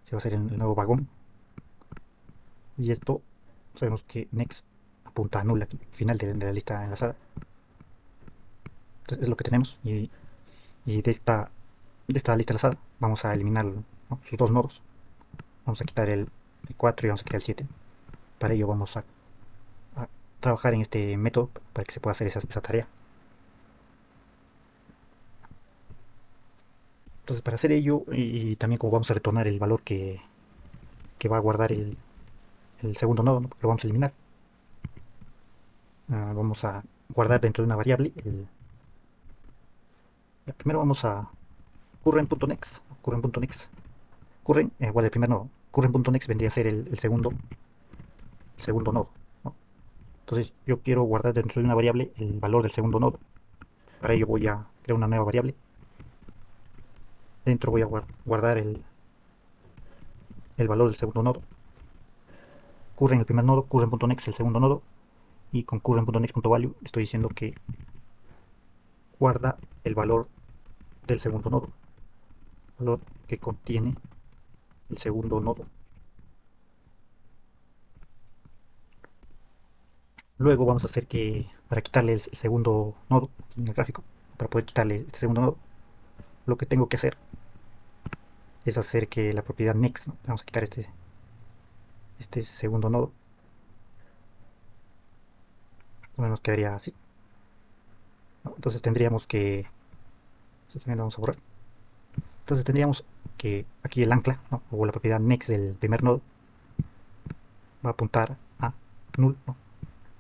Se va a hacer el nuevo vagón. Y esto sabemos que next apunta a null aquí, final de la lista enlazada. Entonces es lo que tenemos. Y de esta lista enlazada vamos a eliminar, ¿no?, sus dos nodos. Vamos a quitar el 4 y vamos a quitar el 7. Para ello vamos a trabajar en este método para que se pueda hacer esa tarea. Entonces para hacer ello, y también como vamos a retornar el valor que va a guardar el segundo nodo, ¿no?, porque lo vamos a eliminar, vamos a guardar dentro de una variable primero vamos a current.next. Current guarda el primer nodo. Current.next vendría a ser el segundo nodo, ¿no? Entonces yo quiero guardar dentro de una variable el valor del segundo nodo. Para ello voy a crear una nueva variable. Dentro voy a guardar el valor del segundo nodo. Current el primer nodo, current.next el segundo nodo, y con current.next.value estoy diciendo que guarda el valor del segundo nodo, valor que contiene el segundo nodo. Luego vamos a hacer que, para quitarle el segundo nodo aquí en el gráfico, para poder quitarle este segundo nodo, lo que tengo que hacer es hacer que la propiedad next, ¿no?, vamos a quitar este segundo nodo. Nos quedaría así, ¿no? Entonces tendríamos que, esto también lo vamos a borrar. Entonces tendríamos que aquí el ancla, ¿no?, o la propiedad next del primer nodo va a apuntar a null, ¿no?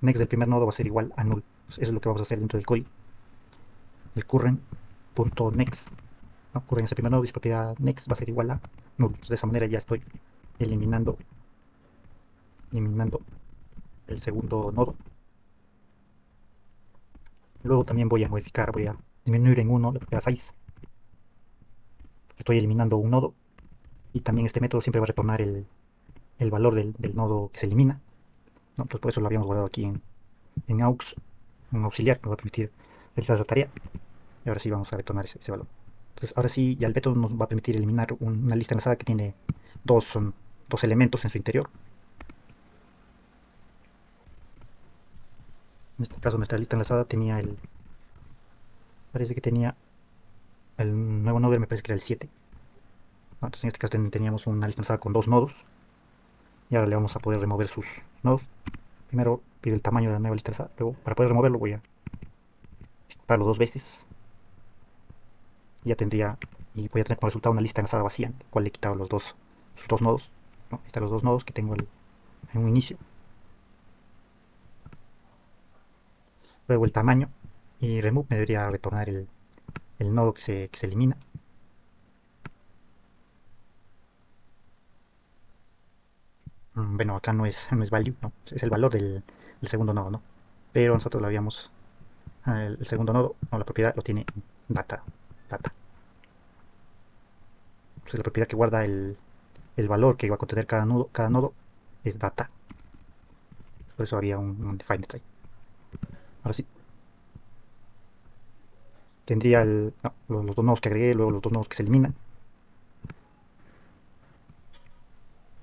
next del primer nodo va a ser igual a null. Eso es lo que vamos a hacer dentro del código. El current.next, ¿no? Current es el primer nodo y su propiedad next va a ser igual a null. Entonces, de esa manera ya estoy eliminando el segundo nodo. Luego también voy a modificar, voy a disminuir en 1 la propiedad size. Estoy eliminando un nodo y también este método siempre va a retornar el valor del nodo que se elimina, ¿no? Entonces por eso lo habíamos guardado aquí en aux, un auxiliar que nos va a permitir realizar esa tarea. Y ahora sí vamos a retornar ese valor. Entonces ahora sí ya el método nos va a permitir eliminar una lista enlazada que tiene dos elementos en su interior. En este caso nuestra lista enlazada tenía parece que tenía el nuevo nodo, me parece que era el 7. Entonces en este caso teníamos una lista enlazada con dos nodos. Y ahora le vamos a poder remover sus nodos. Primero pido el tamaño de la nueva lista enlazada. Luego para poder removerlo voy a ejecutarlo dos veces. Y ya tendría, y voy a tener como resultado una lista enlazada vacía, en la cual le he quitado sus dos nodos, ¿no? Ahí están los dos nodos que tengo en un inicio. Luego el tamaño, y remove me debería retornar el nodo que se elimina. Bueno, acá no es value, ¿no? Es el valor del segundo nodo, ¿no? Pero nosotros lo habíamos, el segundo nodo, o la propiedad lo tiene data. Entonces la propiedad que guarda el valor que va a contener cada nodo es data. Por eso había un define ahí. Ahora sí. Tendría los dos nodos que agregué, luego los dos nodos que se eliminan.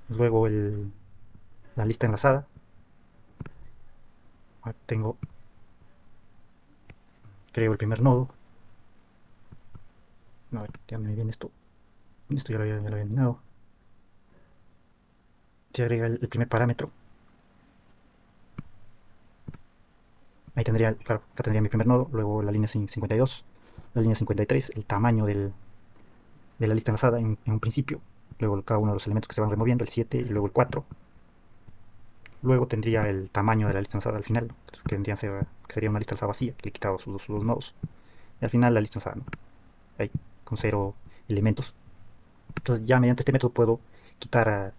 Luego la lista enlazada. Creo el primer nodo. No, ya me viene esto. Esto ya lo había eliminado. Se agrega el primer parámetro. Ahí tendría, claro, acá tendría mi primer nodo, luego la línea 52, la línea 53, el tamaño de la lista enlazada en un principio, luego cada uno de los elementos que se van removiendo, el 7 y luego el 4. Luego tendría el tamaño de la lista enlazada al final, ¿no? Que sería una lista enlazada vacía, que le he quitado sus dos nodos. Y al final la lista enlazada, ¿no? Ahí, con 0 elementos. Entonces ya mediante este método puedo quitar a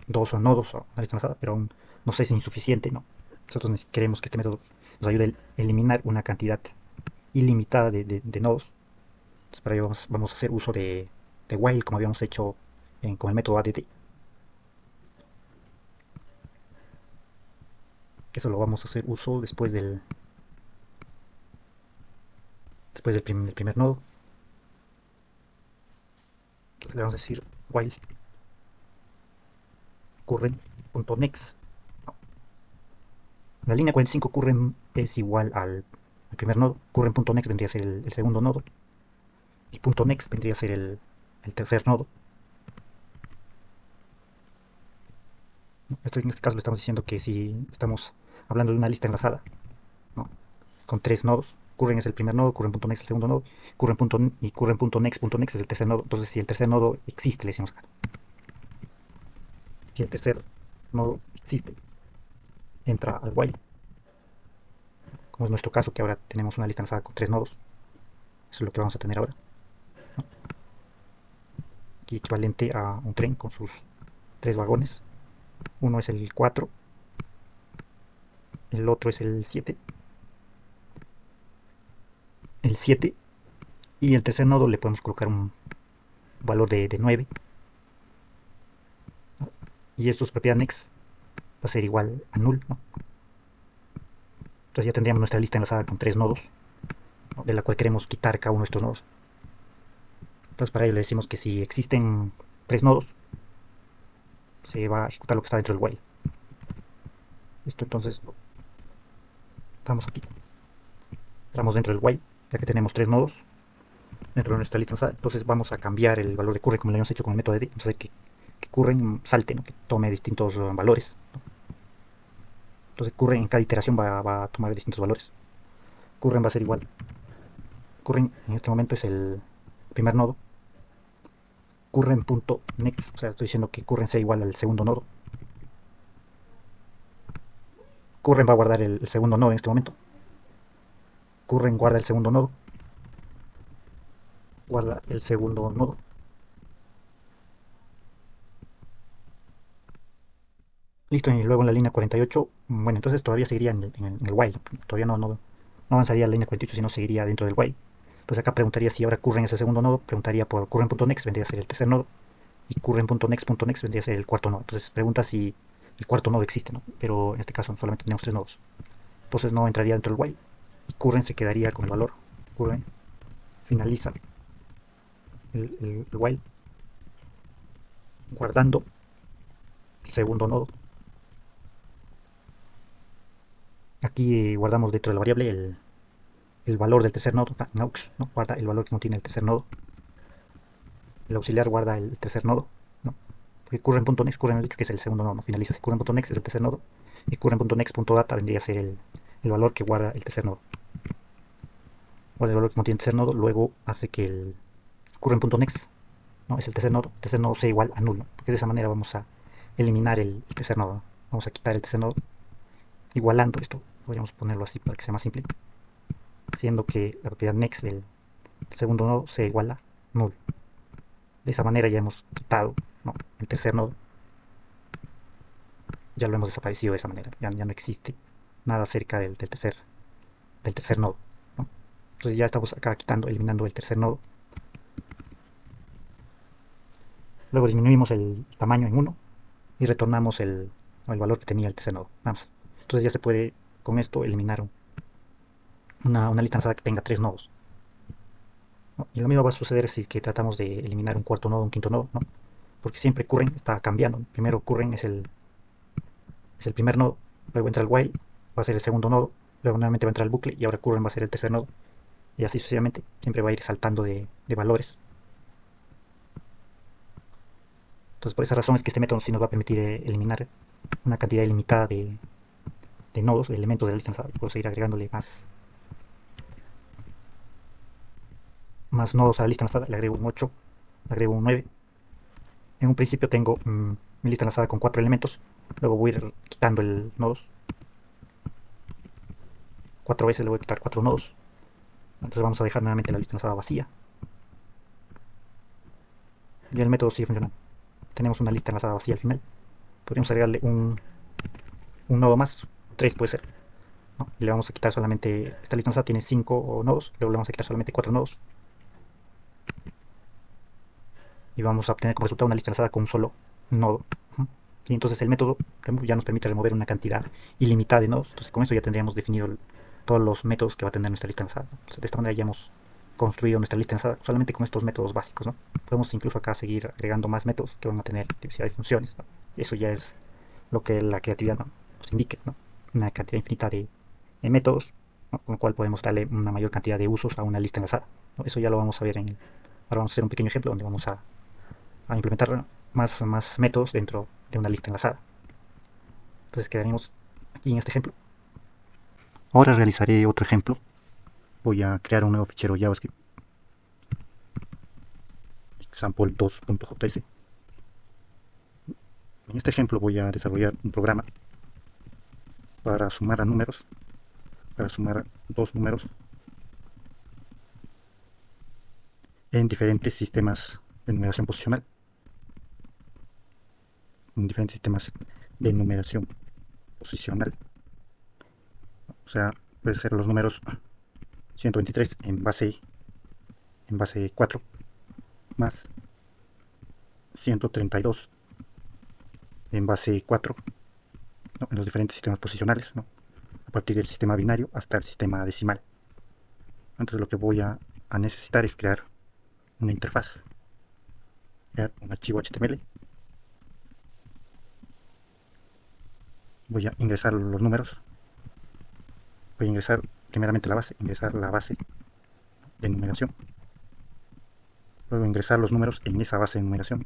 dos nodos a la lista enlazada, pero aún no sé si es insuficiente, ¿no? Nosotros queremos que este método nos ayude a eliminar una cantidad ilimitada de nodos. Entonces para ello vamos a hacer uso de while, como habíamos hecho con el método add. Que eso lo vamos a hacer uso después del primer nodo. Entonces le vamos a decir while current.next. La línea 45 current es igual al primer nodo. Current.next vendría a ser el segundo nodo. Y .next vendría a ser el tercer nodo. Esto en este caso le estamos diciendo que si estamos hablando de una lista enlazada, ¿no? Con tres nodos, current es el primer nodo, current.next es el segundo nodo, y current.next.next es el tercer nodo. Entonces si el tercer nodo existe, le decimos acá. Si el tercer nodo existe, entra al while. Como es nuestro caso, que ahora tenemos una lista enlazada con tres nodos. Eso es lo que vamos a tener ahora, ¿no? Aquí equivalente a un tren con sus tres vagones. Uno es el 4, el otro es el 7, y el tercer nodo le podemos colocar un valor de 9. Y esto, su propiedad next, va a ser igual a null, ¿no? Entonces ya tendríamos nuestra lista enlazada con tres nodos, ¿no? De la cual queremos quitar cada uno de estos nodos. Entonces para ello le decimos que si existen tres nodos, se va a ejecutar lo que está dentro del while. Listo, entonces estamos aquí. Estamos dentro del while, ya que tenemos tres nodos dentro de nuestra lista enlazada. Entonces vamos a cambiar el valor de current como lo habíamos hecho con el método de. Vamos a hacer que current salte, ¿no? Que tome distintos valores, ¿no? Entonces current en cada iteración va a tomar distintos valores. Current va a ser igual. Current en este momento es el primer nodo. Current.next, o sea, estoy diciendo que current sea igual al segundo nodo. Curren va a guardar el segundo nodo en este momento. Curren guarda el segundo nodo. Guarda el segundo nodo. Listo, y luego en la línea 48, bueno, entonces todavía seguiría en el while. Todavía no avanzaría a la línea 48, sino seguiría dentro del while. Entonces acá preguntaría si ahora curren ese segundo nodo, preguntaría por curren.next, vendría a ser el tercer nodo, y curren.next.next vendría a ser el cuarto nodo. Entonces pregunta si el cuarto nodo existe, ¿no? Pero en este caso solamente tenemos tres nodos. Entonces no entraría dentro del while. Y curren se quedaría con el valor. Curren finaliza el while guardando el segundo nodo. Aquí guardamos dentro de la variable el valor del tercer nodo, aux, ¿no? Guarda el valor que contiene el tercer nodo. El auxiliar guarda el tercer nodo, ¿no? Porque current.next, current hemos dicho que es el segundo nodo, ¿no? Finaliza si current.next es el tercer nodo, y current.next.data vendría a ser el valor que guarda el tercer nodo. Guarda el valor que contiene el tercer nodo, luego hace que el current.next, ¿no? Es el tercer nodo sea igual a null, ¿no? Porque de esa manera vamos a eliminar el tercer nodo, ¿no? Vamos a quitar el tercer nodo, igualando esto, podríamos ponerlo así para que sea más simple, haciendo que la propiedad next del segundo nodo sea igual a null. De esa manera ya hemos quitado, ¿no? El tercer nodo, ya lo hemos desaparecido de esa manera, ya no existe nada cerca del tercer nodo, ¿no? Entonces ya estamos acá eliminando el tercer nodo. Luego disminuimos el tamaño en 1 y retornamos el valor que tenía el tercer nodo. Vamos. Entonces ya se puede con esto eliminar una lista lanzada que tenga tres nodos, ¿no? Y lo mismo va a suceder si es que tratamos de eliminar un cuarto nodo, un quinto nodo, ¿no? Porque siempre curren está cambiando. Primero curren es el primer nodo, luego entra el while, va a ser el segundo nodo, luego nuevamente va a entrar el bucle y ahora curren va a ser el tercer nodo. Y así sucesivamente, siempre va a ir saltando de valores. Entonces por esa razón es que este método sí nos va a permitir eliminar una cantidad ilimitada de nodos, de elementos de la lista lanzada. Y puedo seguir agregándole más nodos a la lista lanzada. Le agrego un 8, le agrego un 9. En un principio tengo mi lista lanzada con 4 elementos. Luego voy a ir quitando el nodos. 4 veces le voy a quitar 4 nodos. Entonces vamos a dejar nuevamente la lista lanzada vacía. Y el método sigue funcionando. Tenemos una lista enlazada vacía al final. Podríamos agregarle un nodo más, 3 puede ser, ¿no? Y le vamos a quitar solamente, esta lista enlazada tiene 5 nodos, luego le vamos a quitar solamente 4 nodos. Y vamos a obtener como resultado una lista enlazada con un solo nodo. Y entonces el método ya nos permite remover una cantidad ilimitada de nodos. Entonces con esto ya tendríamos definido todos los métodos que va a tener nuestra lista enlazada, ¿no? Entonces, de esta manera ya hemos construido nuestra lista enlazada solamente con estos métodos básicos, ¿no? Podemos incluso acá seguir agregando más métodos que van a tener diversidad de funciones, ¿no? Eso ya es lo que la creatividad, ¿no?, nos indique, ¿no? Una cantidad infinita de métodos, ¿no?, con lo cual podemos darle una mayor cantidad de usos a una lista enlazada, ¿no? Eso ya lo vamos a ver ahora vamos a hacer un pequeño ejemplo donde vamos a implementar más métodos dentro de una lista enlazada. Entonces quedaremos aquí en este ejemplo. Ahora realizaré otro ejemplo. Voy a crear un nuevo fichero JavaScript, example2.js. En este ejemplo voy a desarrollar un programa para sumar dos números en diferentes sistemas de numeración posicional. O sea, puede ser los números 123 en base 4 más 132 en base 4, ¿no?, en los diferentes sistemas posicionales, ¿no?, a partir del sistema binario hasta el sistema decimal. Entonces lo que voy a necesitar es crear una interfaz, crear un archivo HTML. Voy a ingresar los números. Voy a ingresar primeramente ingresar la base de numeración. Luego ingresar los números en esa base de numeración.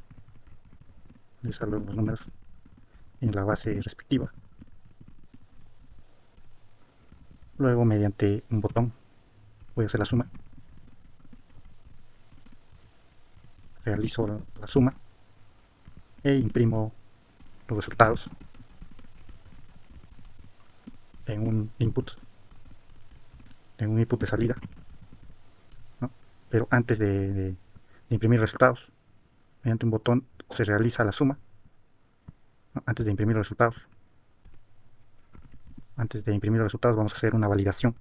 Ingresar los números en la base respectiva. Luego mediante un botón voy a hacer la suma. Realizo la suma e imprimo los resultados. en un input, de salida, ¿no? Pero antes de imprimir resultados, mediante un botón se realiza la suma, ¿no? Antes de imprimir los resultados vamos a hacer una validación,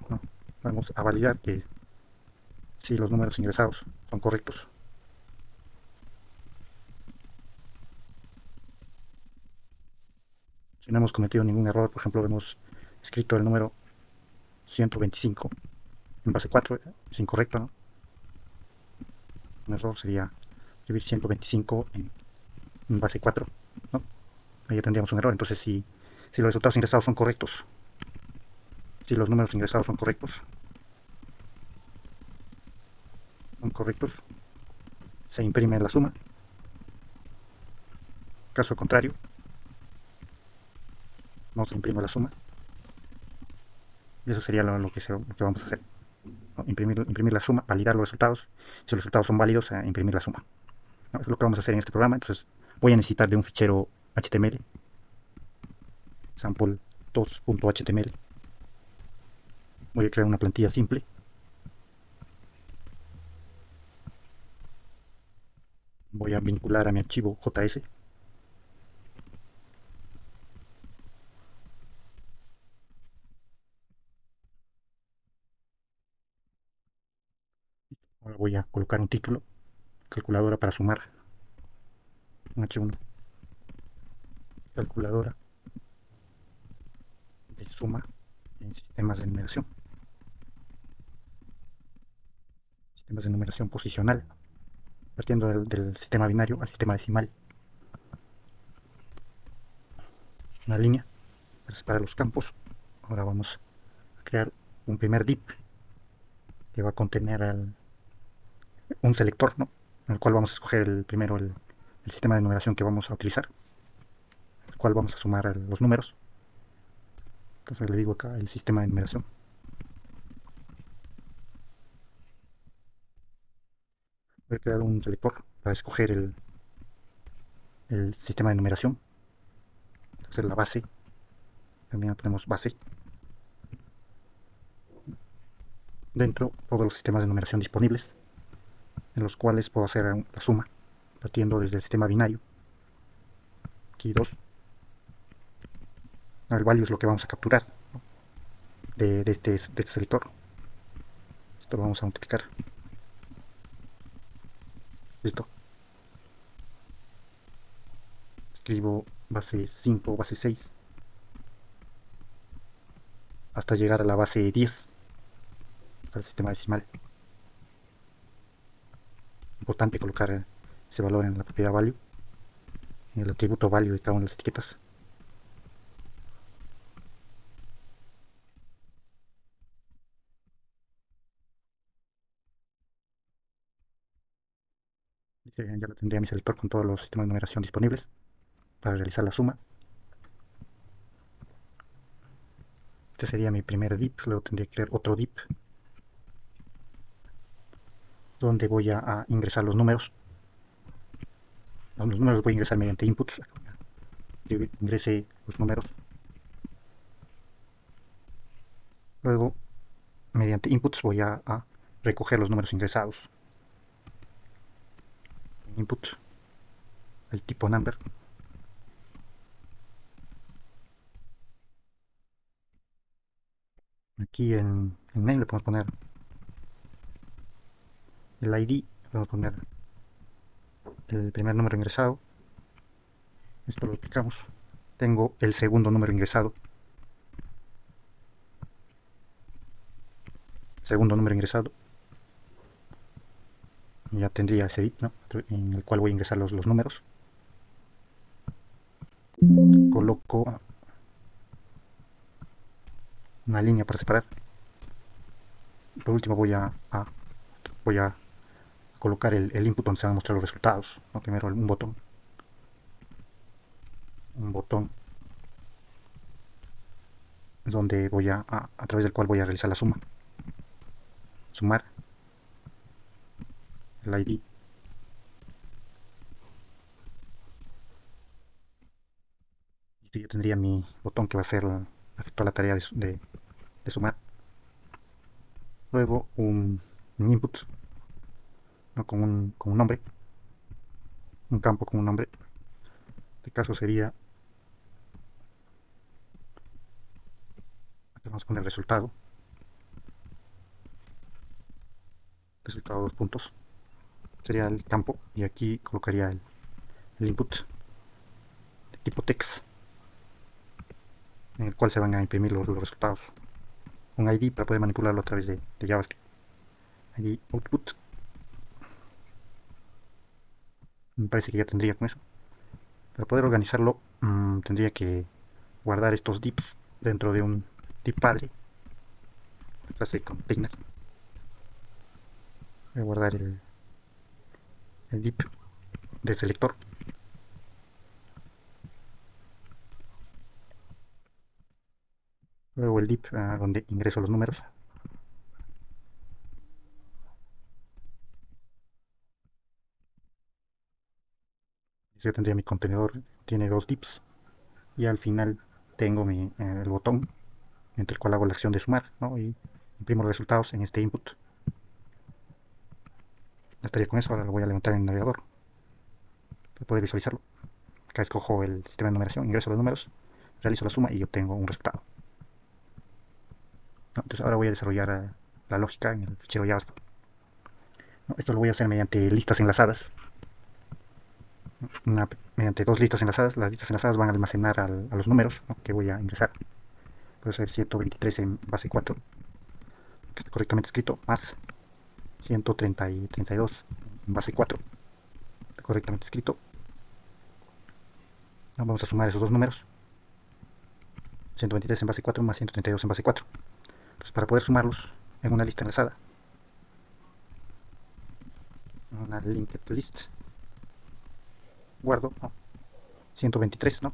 ¿no? Vamos a validar que si los números ingresados son correctos. Si no hemos cometido ningún error, por ejemplo, hemos escrito el número 125 en base 4, es incorrecto, ¿no? Un error sería escribir 125 en base 4, ¿no? Ahí ya tendríamos un error. Entonces, si los resultados ingresados son correctos, si los números ingresados son correctos, se imprime la suma. Caso contrario, no se imprime la suma. Y eso sería lo que vamos a hacer, ¿no? Imprimir la suma, validar los resultados. Si los resultados son válidos, imprimir la suma, ¿no? Eso es lo que vamos a hacer en este programa. Entonces, voy a necesitar de un fichero HTML, sample2.html. Voy a crear una plantilla simple. Voy a vincular a mi archivo JS. Ahora voy a colocar un título: calculadora para sumar. Un H1, calculadora de suma en sistemas de numeración posicional, partiendo del sistema binario al sistema decimal. Una línea para separar los campos. Ahora vamos a crear un primer div que va a contener un selector, ¿no? En el cual vamos a escoger primero el sistema de numeración que vamos a utilizar, el cual vamos a sumar los números. Entonces le digo acá el sistema de numeración. Voy a crear un selector para escoger el sistema de numeración. Entonces la base, también ponemos base. Dentro todos los sistemas de numeración disponibles, en los cuales puedo hacer la suma, partiendo desde el sistema binario. Aquí 2. El value es lo que vamos a capturar, ¿no? de este selector. Esto lo vamos a multiplicar. Listo. Escribo base 5, base 6, hasta llegar a la base 10, hasta el sistema decimal. Importante colocar ese valor en la propiedad value, en el atributo value de cada una de las etiquetas. Ya lo tendría mi selector con todos los sistemas de numeración disponibles para realizar la suma. Este sería mi primer div. Luego tendría que crear otro div donde voy a ingresar los números. Los números los voy a ingresar mediante inputs. Ingrese los números. Luego, mediante inputs, voy a recoger los números ingresados. Input, el tipo number. Aquí en name le podemos poner el ID, le podemos poner el primer número ingresado. Esto lo explicamos. Tengo el segundo número ingresado. Segundo número ingresado. Ya tendría ese div, ¿no? En el cual voy a ingresar los números. Coloco una línea para separar. Por último voy a colocar el input donde se van a mostrar los resultados, ¿no? Primero un botón donde voy a través del cual voy a realizar la sumar el ID. Yo tendría mi botón que va a ser efectuar la tarea de sumar. Luego un input, ¿no? Con un nombre, un campo con un nombre. En este caso sería, aquí vamos a poner resultado, resultado dos puntos, sería el campo, y aquí colocaría el input de tipo text, en el cual se van a imprimir los resultados. Un ID para poder manipularlo a través de JavaScript. ID output. Me parece que ya tendría con eso. Para poder organizarlo, tendría que guardar estos dips dentro de un div padre, clase container. Voy a guardar el div del selector. Luego el div donde ingreso los números. Yo tendría mi contenedor, tiene dos divs. Y al final tengo el botón entre el cual hago la acción de sumar, ¿no? Y imprimo los resultados en este input. Ya estaría con eso. Ahora lo voy a levantar en el navegador para poder visualizarlo. Acá escojo el sistema de numeración, ingreso los números, realizo la suma y obtengo un resultado. ¿No? Entonces ahora voy a desarrollar la lógica en el fichero JavaScript. ¿No? Esto lo voy a hacer mediante listas enlazadas. Mediante dos listas enlazadas. Las listas enlazadas van a almacenar a los números, ¿no? Que voy a ingresar. Puede ser 123 en base 4, que esté correctamente escrito, más 130 y 32 en base 4, correctamente escrito. Vamos a sumar esos dos números, 123 en base 4 más 132 en base 4. Entonces, para poder sumarlos en una lista enlazada, una linked list, guardo 123, ¿no?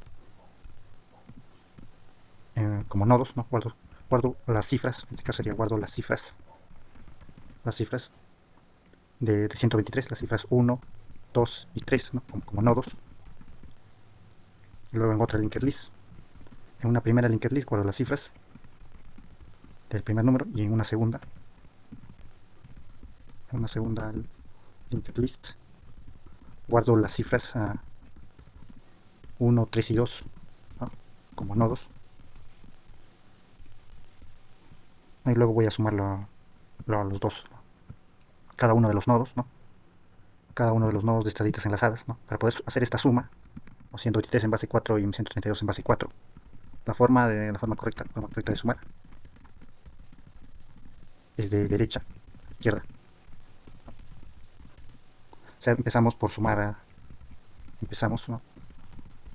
Como nodos, ¿no? Guardo las cifras, en este caso sería guardo las cifras de 123, las cifras 1, 2 y 3, ¿no? Como nodos. Y luego en otra linked list, en una primera linked list guardo las cifras del primer número, y en una segunda linked list guardo las cifras 1, 3 y 2, ¿no? Como nodos. Y luego voy a sumarlo a los dos, cada uno de los nodos, ¿no? Cada uno de los nodos de estas listas enlazadas, ¿no? Para poder hacer esta suma, 123 en base 4 y 132 en base 4, la forma correcta de sumar es de derecha a izquierda. O sea, empezamos por sumar, ¿no?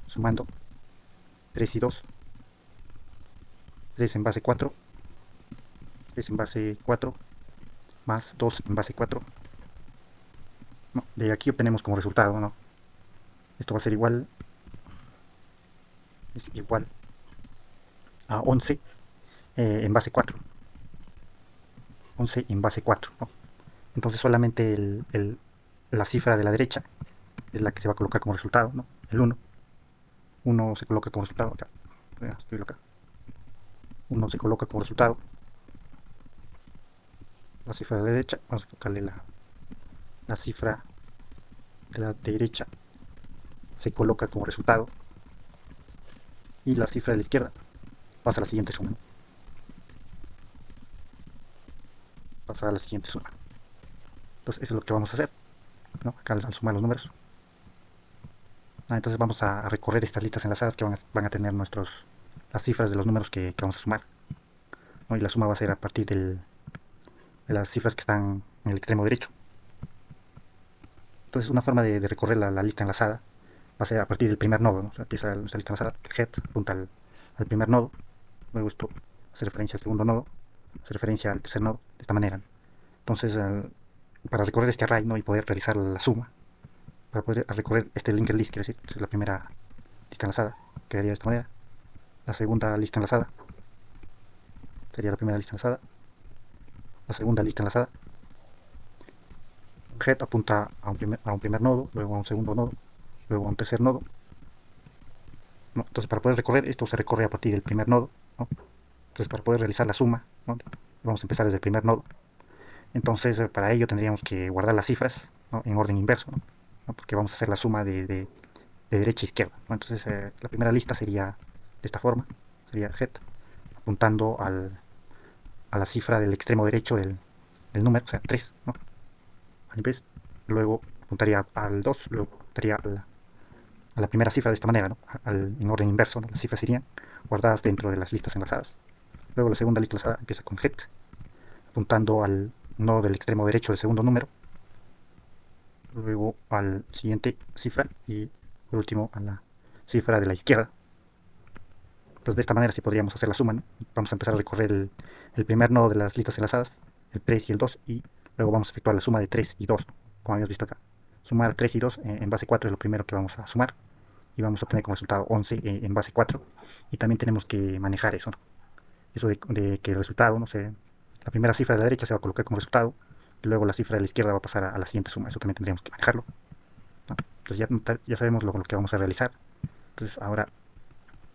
Sumando 3 y 2, 3 en base 4, 3 en base 4, más 2 en base 4. ¿No? De aquí obtenemos como resultado, ¿no? Esto va a ser igual, es igual a 11 en base 4. 11 en base 4, ¿no? Entonces solamente la cifra de la derecha es la que se va a colocar como resultado, ¿no? El 1. 1 se coloca como resultado acá. Voy a escribirlo acá. 1 se coloca como resultado. La cifra de la derecha, vamos a colocarle la cifra de la derecha se coloca como resultado, y la cifra de la izquierda pasa a la siguiente suma. Pasa a la siguiente suma. Entonces eso es lo que vamos a hacer, ¿no? Acá al sumar los números. Entonces vamos a recorrer estas listas enlazadas que van a tener las cifras de los números que vamos a sumar, ¿no? Y la suma va a ser a partir de las cifras que están en el extremo derecho. Entonces una forma de recorrer la lista enlazada va a ser a partir del primer nodo, ¿no? O sea, empieza esa lista enlazada, el head apunta al primer nodo, luego esto hace referencia al segundo nodo, hace referencia al tercer nodo, de esta manera, ¿no? Entonces, para recorrer este array, ¿no? Y poder realizar la suma, para poder recorrer este linked list, quiere decir, es la primera lista enlazada, quedaría de esta manera. La segunda lista enlazada sería la primera lista enlazada, la segunda lista enlazada. Un head apunta a un primer nodo, luego a un segundo nodo, luego a un tercer nodo, ¿no? Entonces, para poder recorrer esto, se recorre a partir del primer nodo, ¿no? Entonces para poder realizar la suma, ¿no? Vamos a empezar desde el primer nodo. Entonces para ello tendríamos que guardar las cifras, ¿no? En orden inverso, ¿no? Porque vamos a hacer la suma de derecha a izquierda, ¿no? Entonces la primera lista sería de esta forma, sería head, apuntando a la cifra del extremo derecho del número, o sea, 3, ¿no? Al invés, luego apuntaría al 2, luego apuntaría a la primera cifra de esta manera, ¿no? En orden inverso, ¿no? Las cifras irían guardadas dentro de las listas enlazadas. Luego la segunda lista enlazada empieza con head, apuntando al nodo del extremo derecho del segundo número, luego al siguiente cifra y por último a la cifra de la izquierda. Entonces de esta manera sí podríamos hacer la suma, ¿no? Vamos a empezar a recorrer el primer nodo de las listas enlazadas, el 3 y el 2, y luego vamos a efectuar la suma de 3 y 2, como habíamos visto acá. Sumar 3 y 2 en base 4 es lo primero que vamos a sumar, y vamos a obtener como resultado 11 en base 4, y también tenemos que manejar eso, ¿no? Eso de que el resultado, no sé, la primera cifra de la derecha se va a colocar como resultado, y luego la cifra de la izquierda va a pasar a la siguiente suma, eso también tendríamos que manejarlo, ¿no? Entonces ya sabemos lo que vamos a realizar. Entonces ahora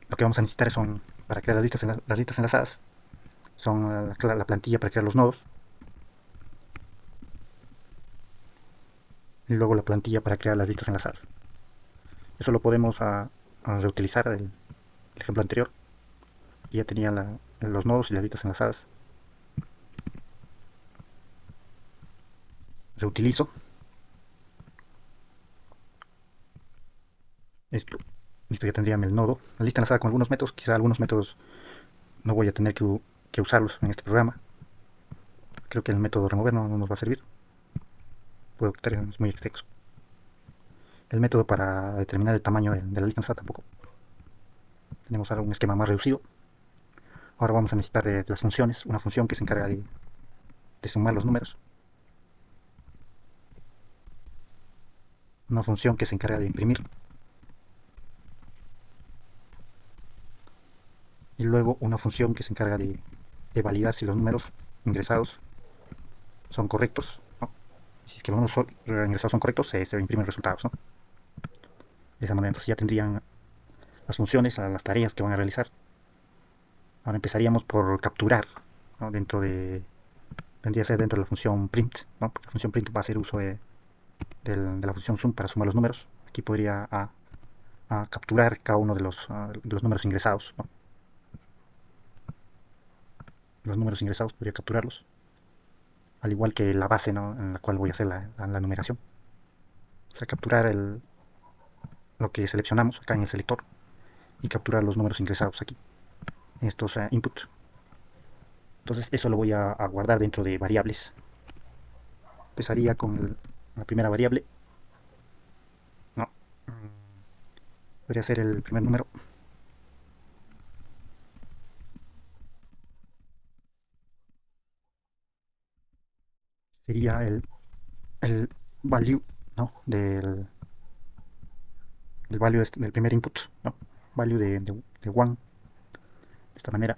lo que vamos a necesitar son, para crear las listas enlazadas, son la plantilla para crear los nodos, y luego la plantilla para crear las listas enlazadas. Eso lo podemos reutilizar el ejemplo anterior, y ya tenía los nodos y las listas enlazadas. Reutilizo esto. Listo, ya tendría el nodo, la lista enlazada con algunos métodos. Quizá algunos métodos no voy a tener que usarlos en este programa. Creo que el método remover no nos va a servir. Puedo quitar, es muy extenso. El método para determinar el tamaño de la lista enlazada tampoco. Tenemos ahora un esquema más reducido. Ahora vamos a necesitar las funciones, una función que se encarga de sumar los números, una función que se encarga de imprimir, y luego una función que se encarga de validar si los números ingresados son correctos, ¿no? Si es que los números ingresados son correctos, se imprimen resultados, ¿no? De esa manera entonces ya tendrían las funciones, las tareas que van a realizar. Ahora empezaríamos por capturar, ¿no? Vendría a ser dentro de la función print, ¿no? Porque la función print va a hacer uso de la función sum para sumar los números. Aquí podría a capturar cada uno de los números ingresados, ¿no? Los números ingresados podría capturarlos, al igual que la base, ¿no? En la cual voy a hacer la numeración. O sea, capturar lo que seleccionamos acá en el selector y capturar los números ingresados aquí, en estos input. Entonces eso lo voy a guardar dentro de variables. Empezaría con la primera variable, no, podría ser el primer número, sería el value, ¿no? del value del primer input, ¿no? Value de one, de esta manera.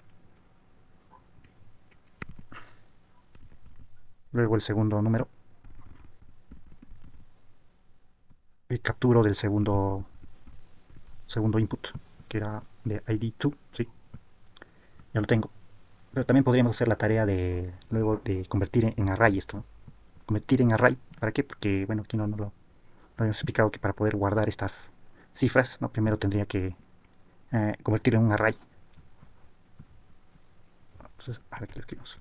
Luego el segundo número, y capturo del segundo input, que era de ID2, sí, ya lo tengo. Pero también podríamos hacer la tarea luego de convertir en array esto, ¿no? Convertir en array, ¿para qué? Porque, bueno, aquí no habíamos explicado que para poder guardar estas cifras, ¿no? Primero tendría que convertir en un array. Entonces, a ver qué lo escribimos.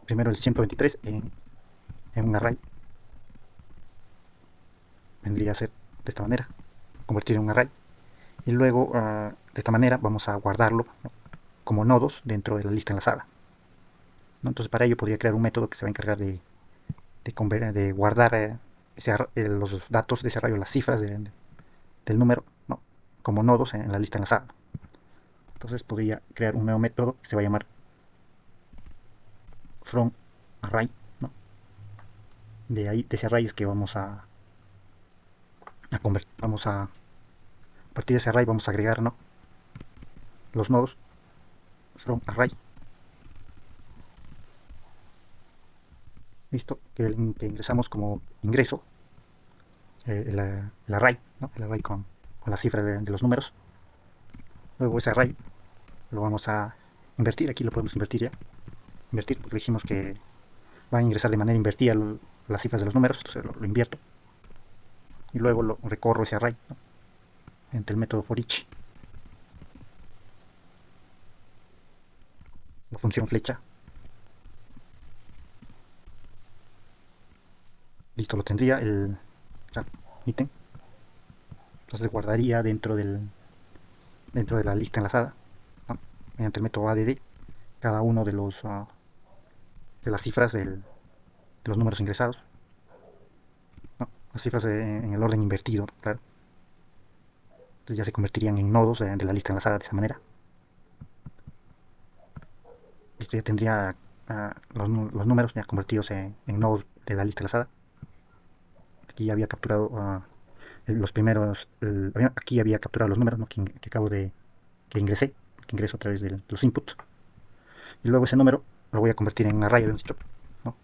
Primero el 123 en un array. Vendría a ser de esta manera, convertir en un array. Y luego, de esta manera, vamos a guardarlo, ¿no? Como nodos dentro de la lista enlazada, ¿no? Entonces, para ello podría crear un método que se va a encargar de guardar los datos de ese array, las cifras del número, ¿no? Como nodos en la lista enlazada. Entonces podría crear un nuevo método que se va a llamar from array, ¿no? De ese array es que a partir de ese array vamos a agregar, ¿no? Los nodos from array. Listo, que ingresamos como ingreso el array, ¿no? El array con la cifra de los números. Luego ese array lo vamos a invertir. Aquí lo podemos invertir ya. Invertir porque dijimos que va a ingresar de manera invertida las cifras de los números, entonces lo invierto y luego lo recorro ese array, ¿no? Mediante el método for each, la función flecha. Listo, lo tendría el ítem. Entonces guardaría dentro de la lista enlazada, ¿no? Mediante el método add cada uno de los de las cifras de los números ingresados, ¿no? Las cifras en el orden invertido, claro. Entonces ya se convertirían en nodos de la lista enlazada de esa manera. Listo, ya tendría los números ya convertidos en nodos de la lista enlazada. Aquí ya había capturado los primeros, aquí había capturado los números, ¿no? que acabo de, que ingreso a través de los inputs. Y luego ese número lo voy a convertir en un array, habíamos dicho, ¿no?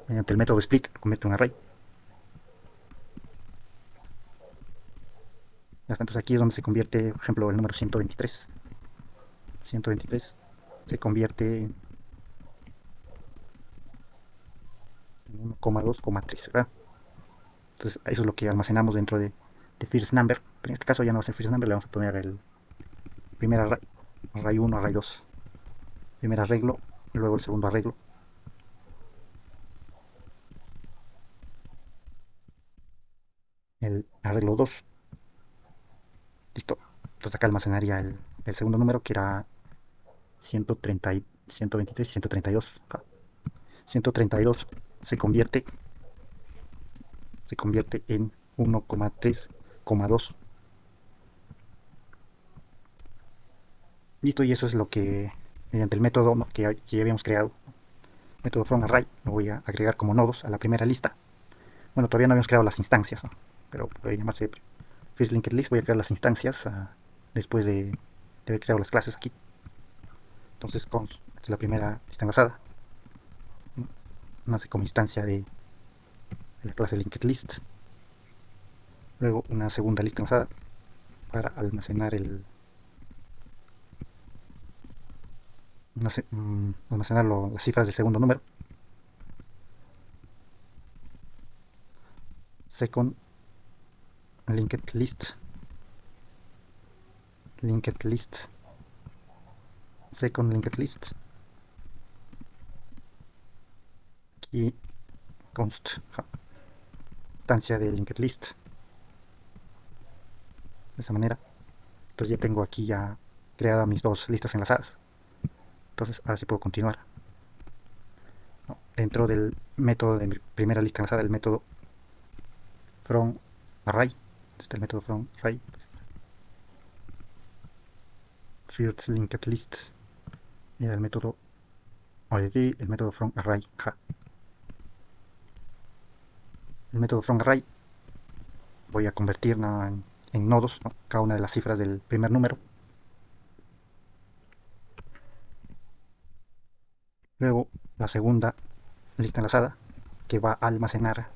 Mediante el método split lo convierto en array. Ya está, entonces aquí es donde se convierte, por ejemplo, el número 123. 123 se convierte en 1,2,3, ¿verdad? Entonces eso es lo que almacenamos dentro de first number, pero en este caso ya no va a ser first number, le vamos a poner el primer array, array 1, array 2, primer arreglo, y luego el segundo arreglo, el arreglo 2, listo. Entonces acá almacenaría el segundo número, que era 130, 123 y 132. 132 se convierte, se convierte en 1,3,2. Listo, y eso es lo que, mediante el método, ¿no? que ya habíamos creado, método from array, lo voy a agregar como nodos a la primera lista. Bueno, todavía no habíamos creado las instancias, ¿no? Pero puede llamarse first linked list. Voy a crear las instancias después de haber creado las clases aquí. Entonces, esta es la primera lista enlazada, ¿no? Nace como instancia de la clase linked list. Luego una segunda lista enlazada para almacenar las cifras del segundo número. Second linked list, linked list, second linked list, aquí const instancia de linked list, de esa manera. Entonces ya tengo aquí ya creadas mis dos listas enlazadas. Entonces ahora sí puedo continuar, ¿no? Dentro del método de mi primera lista enlazada, el método from array, está el método from array, first linked list, y el método el método from array, el método from array voy a convertir, ¿no? en nodos, ¿no? Cada una de las cifras del primer número. Luego la segunda lista enlazada, que va a almacenar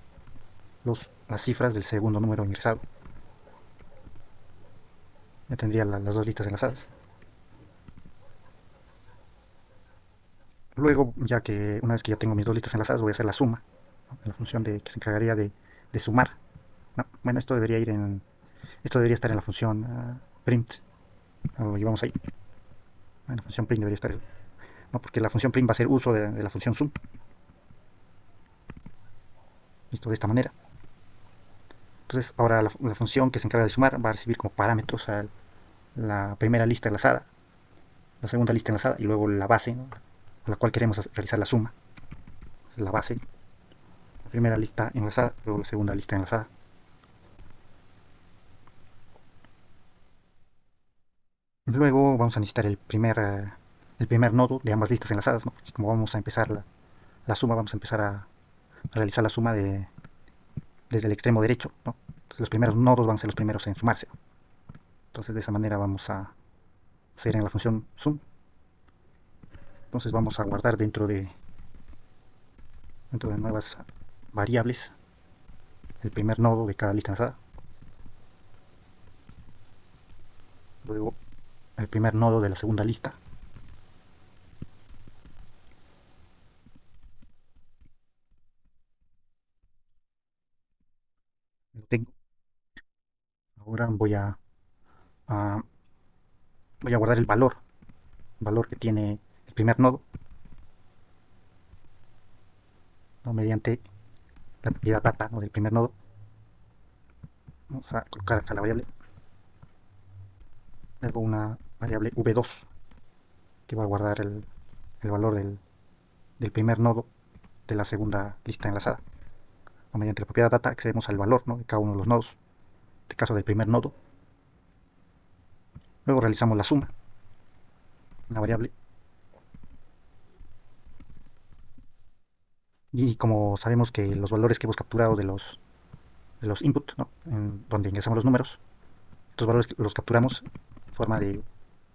las cifras del segundo número ingresado. Ya tendría las dos listas enlazadas. Luego, una vez que ya tengo mis dos listas enlazadas, voy a hacer la suma, ¿no? La función que se encargaría de sumar, ¿no? Bueno, esto debería estar en la función print. Lo llevamos ahí. En la función print debería estar, ¿no? Porque la función print va a hacer uso de la función sum. Listo, de esta manera. Entonces, ahora la función que se encarga de sumar va a recibir como parámetros a la primera lista enlazada, la segunda lista enlazada y luego la base, ¿no? A la cual queremos realizar la suma. La base, la primera lista enlazada, luego la segunda lista enlazada. Luego vamos a necesitar el primer nodo de ambas listas enlazadas, ¿no? Porque como vamos a empezar la suma, vamos a empezar a realizar la suma desde el extremo derecho, ¿no? Entonces los primeros nodos van a ser los primeros en sumarse. Entonces de esa manera vamos a hacer en la función sum. Entonces vamos a guardar dentro de nuevas variables el primer nodo de cada lista enlazada. Luego el primer nodo de la segunda lista. Lo tengo. Ahora a- voy a guardar el valor que tiene el primer nodo, ¿no? Mediante la propiedad data, ¿no? Del primer nodo. Vamos a colocar acá la variable, luego una variable v2 que va a guardar el valor del primer nodo de la segunda lista enlazada. O mediante la propiedad data accedemos al valor, ¿no? De cada uno de los nodos, en este caso del primer nodo. Luego realizamos la suma, una variable. Y como sabemos que los valores que hemos capturado de los input, ¿no? Donde ingresamos los números, estos valores los capturamos en forma de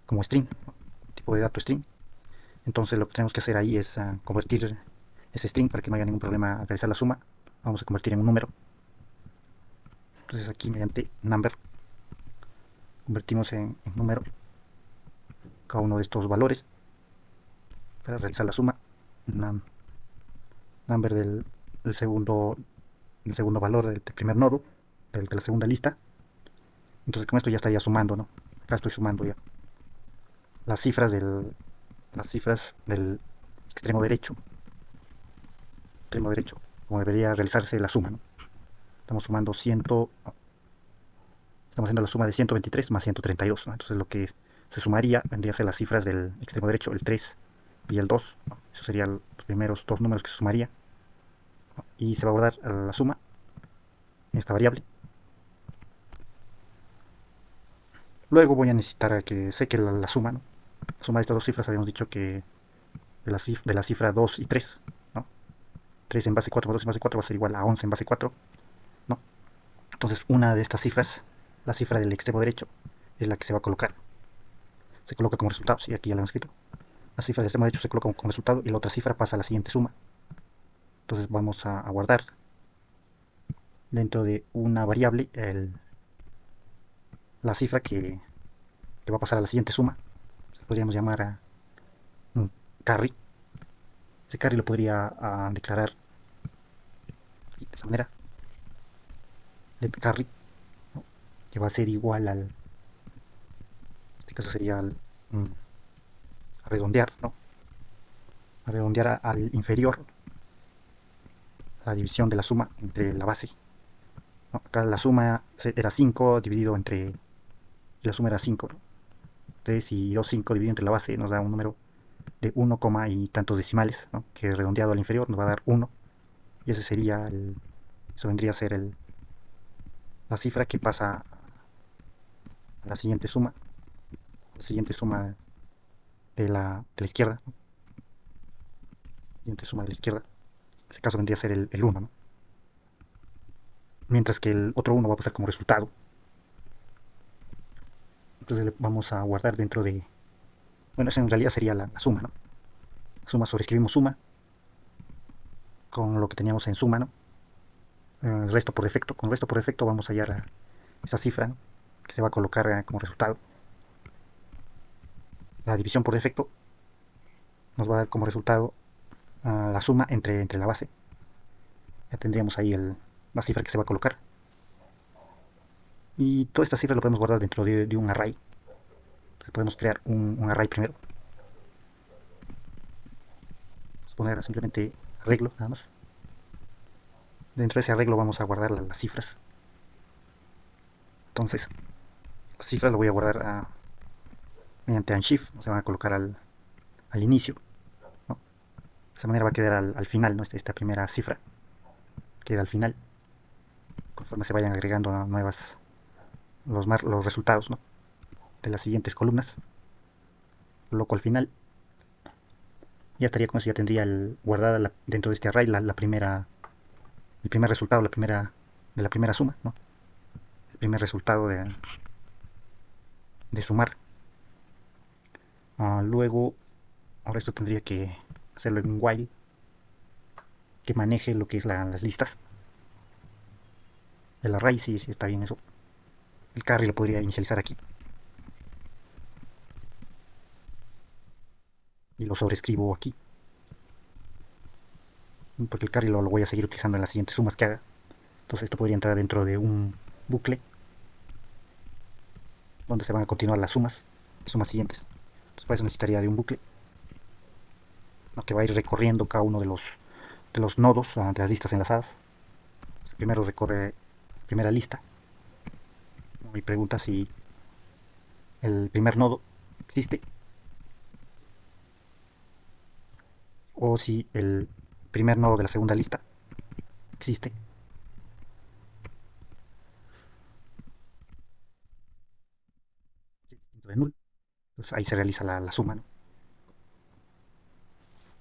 como string, ¿no? Tipo de dato string. Entonces lo que tenemos que hacer ahí es convertir ese string para que no haya ningún problema al realizar la suma. Vamos a convertir en un número. Entonces aquí mediante number convertimos en número cada uno de estos valores para realizar la suma. Number del segundo, del segundo valor del primer nodo, de la segunda lista. Entonces con esto ya estaría sumando, ¿no? Acá estoy sumando ya las cifras del extremo derecho, como debería realizarse la suma, ¿no? Estamos sumando estamos haciendo la suma de 123 más 132, ¿no? Entonces lo que se sumaría vendría a ser las cifras del extremo derecho, el 3 y el 2, ¿no? Esos serían los primeros dos números que se sumaría, ¿no? Y se va a guardar la suma en esta variable. Luego voy a necesitar a que seque la suma, ¿no? La suma de estas dos cifras habíamos dicho que de la cifra 2 y 3, ¿no? 3 en base 4 más 2 en base 4 va a ser igual a 11 en base 4, ¿no? Entonces una de estas cifras, la cifra del extremo derecho, es la que se va a colocar. Se coloca como resultado, sí, aquí ya lo hemos escrito. La cifra del extremo derecho se coloca como resultado y la otra cifra pasa a la siguiente suma. Entonces vamos a guardar dentro de una variable la cifra que va a pasar a la siguiente suma. Podríamos llamar a un carry. Ese carry lo podría declarar de esa manera. Let carry, ¿no? Que va a ser igual en este caso sería a redondear, ¿no? A redondear al inferior la división de la suma entre la base, ¿no? Acá la suma era 5 dividido entre, la suma era 5, ¿no? 3 y 2, 5 dividido entre la base nos da un número de 1, y tantos decimales, ¿no? Que redondeado al inferior nos va a dar 1, y ese sería eso vendría a ser la cifra que pasa a la siguiente suma de la izquierda, ¿no? Siguiente suma de la izquierda, en este caso vendría a ser el 1, ¿no? Mientras que el otro 1 va a pasar como resultado. Entonces le vamos a guardar dentro de, bueno, eso en realidad sería la suma, ¿no? Suma, sobreescribimos suma con lo que teníamos en suma, ¿no? Resto por defecto, con resto por defecto vamos a hallar esa cifra, ¿no? Que se va a colocar como resultado. La división por defecto nos va a dar como resultado la suma entre la base. Ya tendríamos ahí la cifra que se va a colocar. Y toda esta cifra lo podemos guardar dentro de un array. Entonces podemos crear un array primero. Vamos a poner simplemente arreglo, nada más. Dentro de ese arreglo vamos a guardar las cifras. Entonces, las cifras lo voy a guardar mediante unshift. Se van a colocar al inicio, ¿no? De esa manera va a quedar al final, ¿no? Esta primera cifra queda al final, conforme se vayan agregando nuevas los resultados, ¿no? De las siguientes columnas. Lo coloco al final. Ya estaría con eso, ya tendría guardada dentro de este array el primer resultado, de la primera suma, ¿no? El primer resultado de sumar. Luego, ahora esto tendría que hacerlo en un while que maneje lo que es las listas. El array, sí, sí está bien eso. El carry lo podría inicializar aquí. lo sobreescribo aquí, porque el carry lo voy a seguir utilizando en las siguientes sumas que haga. Entonces esto podría entrar dentro de un bucle donde se van a continuar las sumas siguientes. Entonces para eso necesitaría de un bucle, ¿no?, que va a ir recorriendo cada uno de los nodos de las listas enlazadas. Primero recorre la primera lista y pregunta si el primer nodo existe o si el primer nodo de la segunda lista existe. De null. Entonces ahí se realiza la suma, ¿no?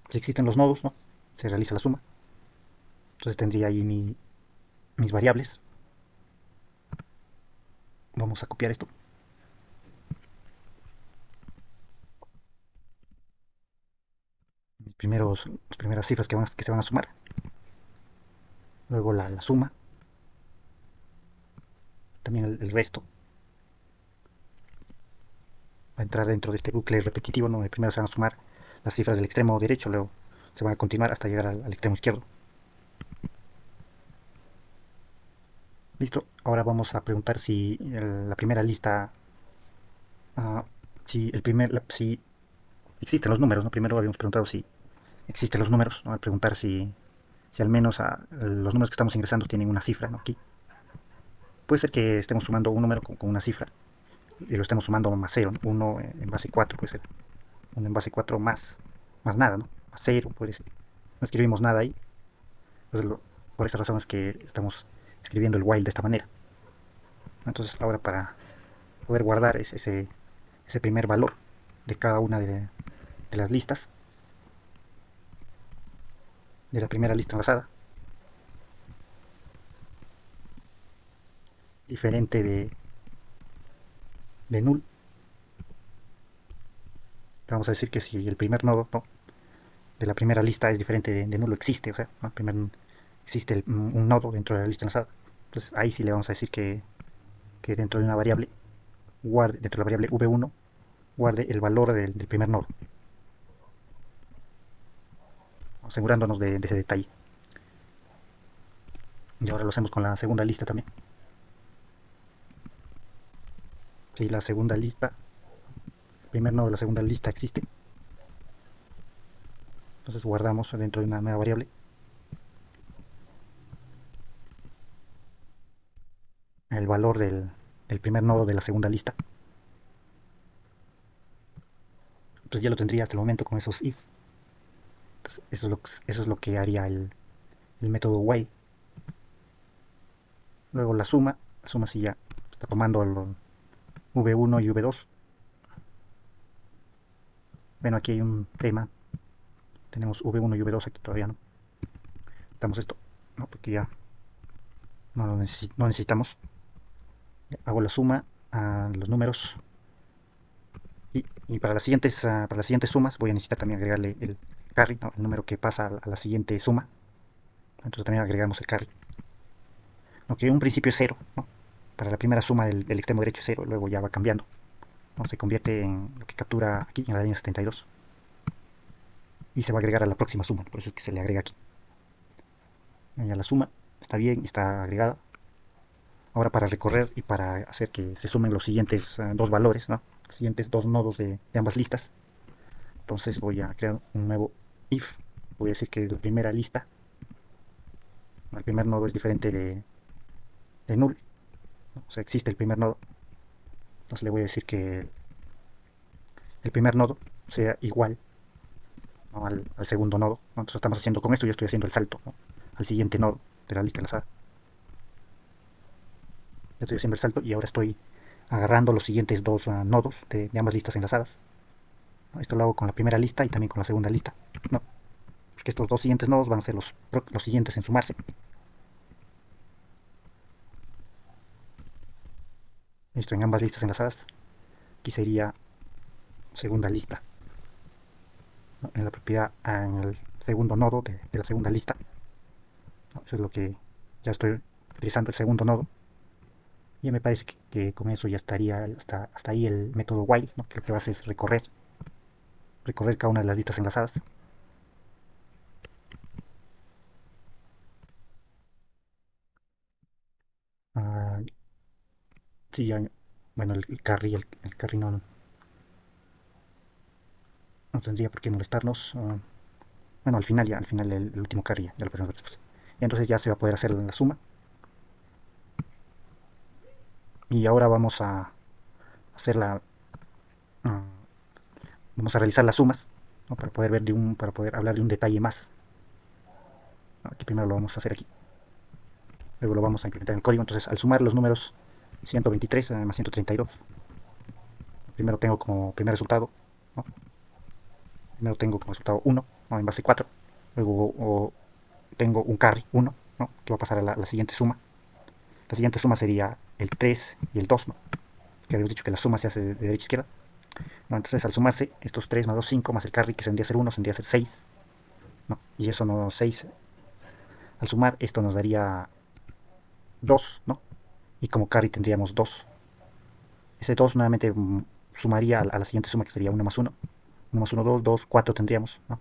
Si existen los nodos, ¿no?, se realiza la suma. Entonces tendría ahí mis variables. Vamos a copiar esto. Las primeras cifras que se van a sumar. Luego la suma. También el resto. Va a entrar dentro de este bucle repetitivo, ¿no? Primero se van a sumar las cifras del extremo derecho, luego se van a continuar hasta llegar al extremo izquierdo. Listo. Ahora vamos a preguntar si la primera lista, si existen los números, ¿no? Primero habíamos preguntado si existen los números, ¿no? Al preguntar si al menos los números que estamos ingresando tienen una cifra, ¿no?, aquí. Puede ser que estemos sumando un número con una cifra y lo estemos sumando más 0, ¿no? 1 en base 4, puede ser 1 en base 4 más nada, ¿no?, más 0, puede ser. No escribimos nada ahí. Entonces, por esa razón es que estamos escribiendo el while de esta manera. Entonces ahora, para poder guardar ese primer valor de cada una de las listas, de la primera lista enlazada, diferente de null, vamos a decir que si el primer nodo, ¿no?, de la primera lista es diferente de nulo, existe, o sea, ¿no?, existe un nodo dentro de la lista enlazada. Entonces ahí sí le vamos a decir que dentro de una variable, dentro de la variable v1, guarde el valor del primer nodo, asegurándonos de ese detalle. Y ahora lo hacemos con la segunda lista también. Si la segunda lista, el primer nodo de la segunda lista existe, entonces guardamos dentro de una nueva variable el valor del primer nodo de la segunda lista. Entonces ya lo tendría hasta el momento con esos if. Entonces eso es lo que haría el método while. Luego la suma sí ya está tomando el v1 y v2. Bueno, aquí hay un tema. Tenemos v1 y v2 aquí todavía, ¿no? Damos esto, ¿no?, porque ya no necesitamos. Hago la suma a los números. Y para las siguientes sumas voy a necesitar también agregarle el carry, ¿no?, el número que pasa a la siguiente suma. Entonces también agregamos el carry. Aunque en un principio es 0, ¿no? Para la primera suma del extremo derecho es 0, luego ya va cambiando, ¿no? Se convierte en lo que captura aquí en la línea 72. Y se va a agregar a la próxima suma, por eso es que se le agrega aquí. Ya la suma está bien, está agregada. Ahora, para recorrer y para hacer que se sumen los siguientes dos valores, ¿no?, los siguientes dos nodos de ambas listas, entonces voy a crear un nuevo if. Voy a decir que la primera lista, el primer nodo es diferente de null, ¿no? O sea, existe el primer nodo. Entonces le voy a decir que el primer nodo sea igual, ¿no?, al segundo nodo, ¿no? Entonces estamos haciendo con esto, yo estoy haciendo el salto, ¿no?, al siguiente nodo de la lista enlazada. Ya estoy haciendo el salto y ahora estoy agarrando los siguientes dos nodos de ambas listas enlazadas, ¿no? Esto lo hago con la primera lista y también con la segunda lista, ¿no?, porque estos dos siguientes nodos van a ser los siguientes en sumarse. Listo, en ambas listas enlazadas. Aquí sería segunda lista, ¿no?, en la propiedad, en el segundo nodo de la segunda lista, ¿no? Eso es lo que ya estoy utilizando, el segundo nodo. Y me parece que con eso ya estaría hasta ahí el método while, ¿no?, que lo que va a hacer es recorrer recorrer cada una de las listas enlazadas. Ah, sí, bueno, el carry, el carry no tendría por qué molestarnos. Bueno, al final ya, al final el último carry ya lo podemos ver después. Y entonces ya se va a poder hacer la suma. Y ahora vamos a hacer ah, vamos a realizar las sumas, ¿no? Para poder ver para poder hablar de un detalle más. Aquí primero lo vamos a hacer aquí. Luego lo vamos a implementar en el código. Entonces, al sumar los números 123 más 132, primero tengo como primer resultado, ¿no? Primero tengo como resultado 1, ¿no? En base 4. Luego tengo un carry 1, ¿no? Que va a pasar a la siguiente suma. La siguiente suma sería el 3 y el 2, ¿no? Que habíamos dicho que la suma se hace de derecha a izquierda. ¿No? Entonces, al sumarse estos 3 más 2, 5, más el carry, que tendría a ser 1, tendría a ser 6, ¿no? Y eso no 6. Al sumar, esto nos daría 2, ¿no? Y como carry tendríamos 2. Ese 2 nuevamente sumaría a la siguiente suma, que sería 1 más 1. 1 más 1, 2, 2, 4 tendríamos, ¿no?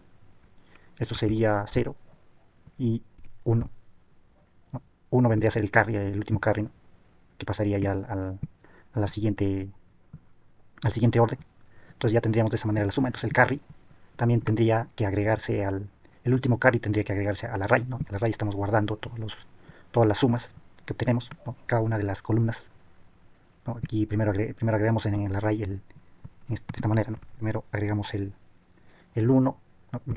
Esto sería 0 y 1, ¿no? 1 vendría a ser el carry, el último carry, ¿no? Que pasaría ya a la al siguiente orden. Entonces ya tendríamos de esa manera la suma. Entonces el carry también tendría que agregarse el último carry tendría que agregarse al array, ¿no? En el array estamos guardando todas las sumas que obtenemos, ¿no? Cada una de las columnas, ¿no? Aquí primero agregamos en el array de esta manera, ¿no? Primero agregamos el 1, ¿no?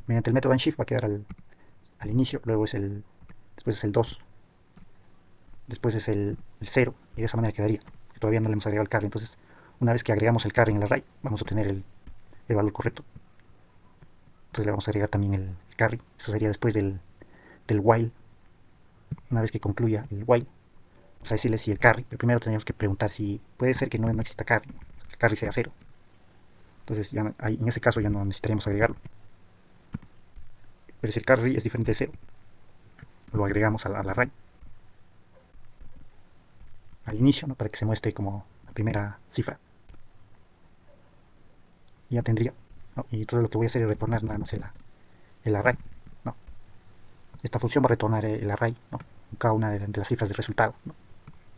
Mediante el método shift va a quedar al inicio, luego después es el 2, después es el 0, y de esa manera quedaría, porque todavía no le hemos agregado el carry. Entonces, una vez que agregamos el carry en el array, vamos a obtener el valor correcto. Entonces le vamos a agregar también el carry, eso sería después del while. Una vez que concluya el while, vamos a decirle si el carry, pero primero tenemos que preguntar si puede ser que no exista carry, el carry sea 0. Entonces ya en ese caso ya no necesitaríamos agregarlo. Pero si el carry es diferente de 0, lo agregamos al array al inicio, ¿no? Para que se muestre como la primera cifra. Y ya tendría, ¿no? Y todo lo que voy a hacer es retornar nada más el array, ¿no? Esta función va a retornar el array, ¿no? Cada una de las cifras del resultado, ¿no?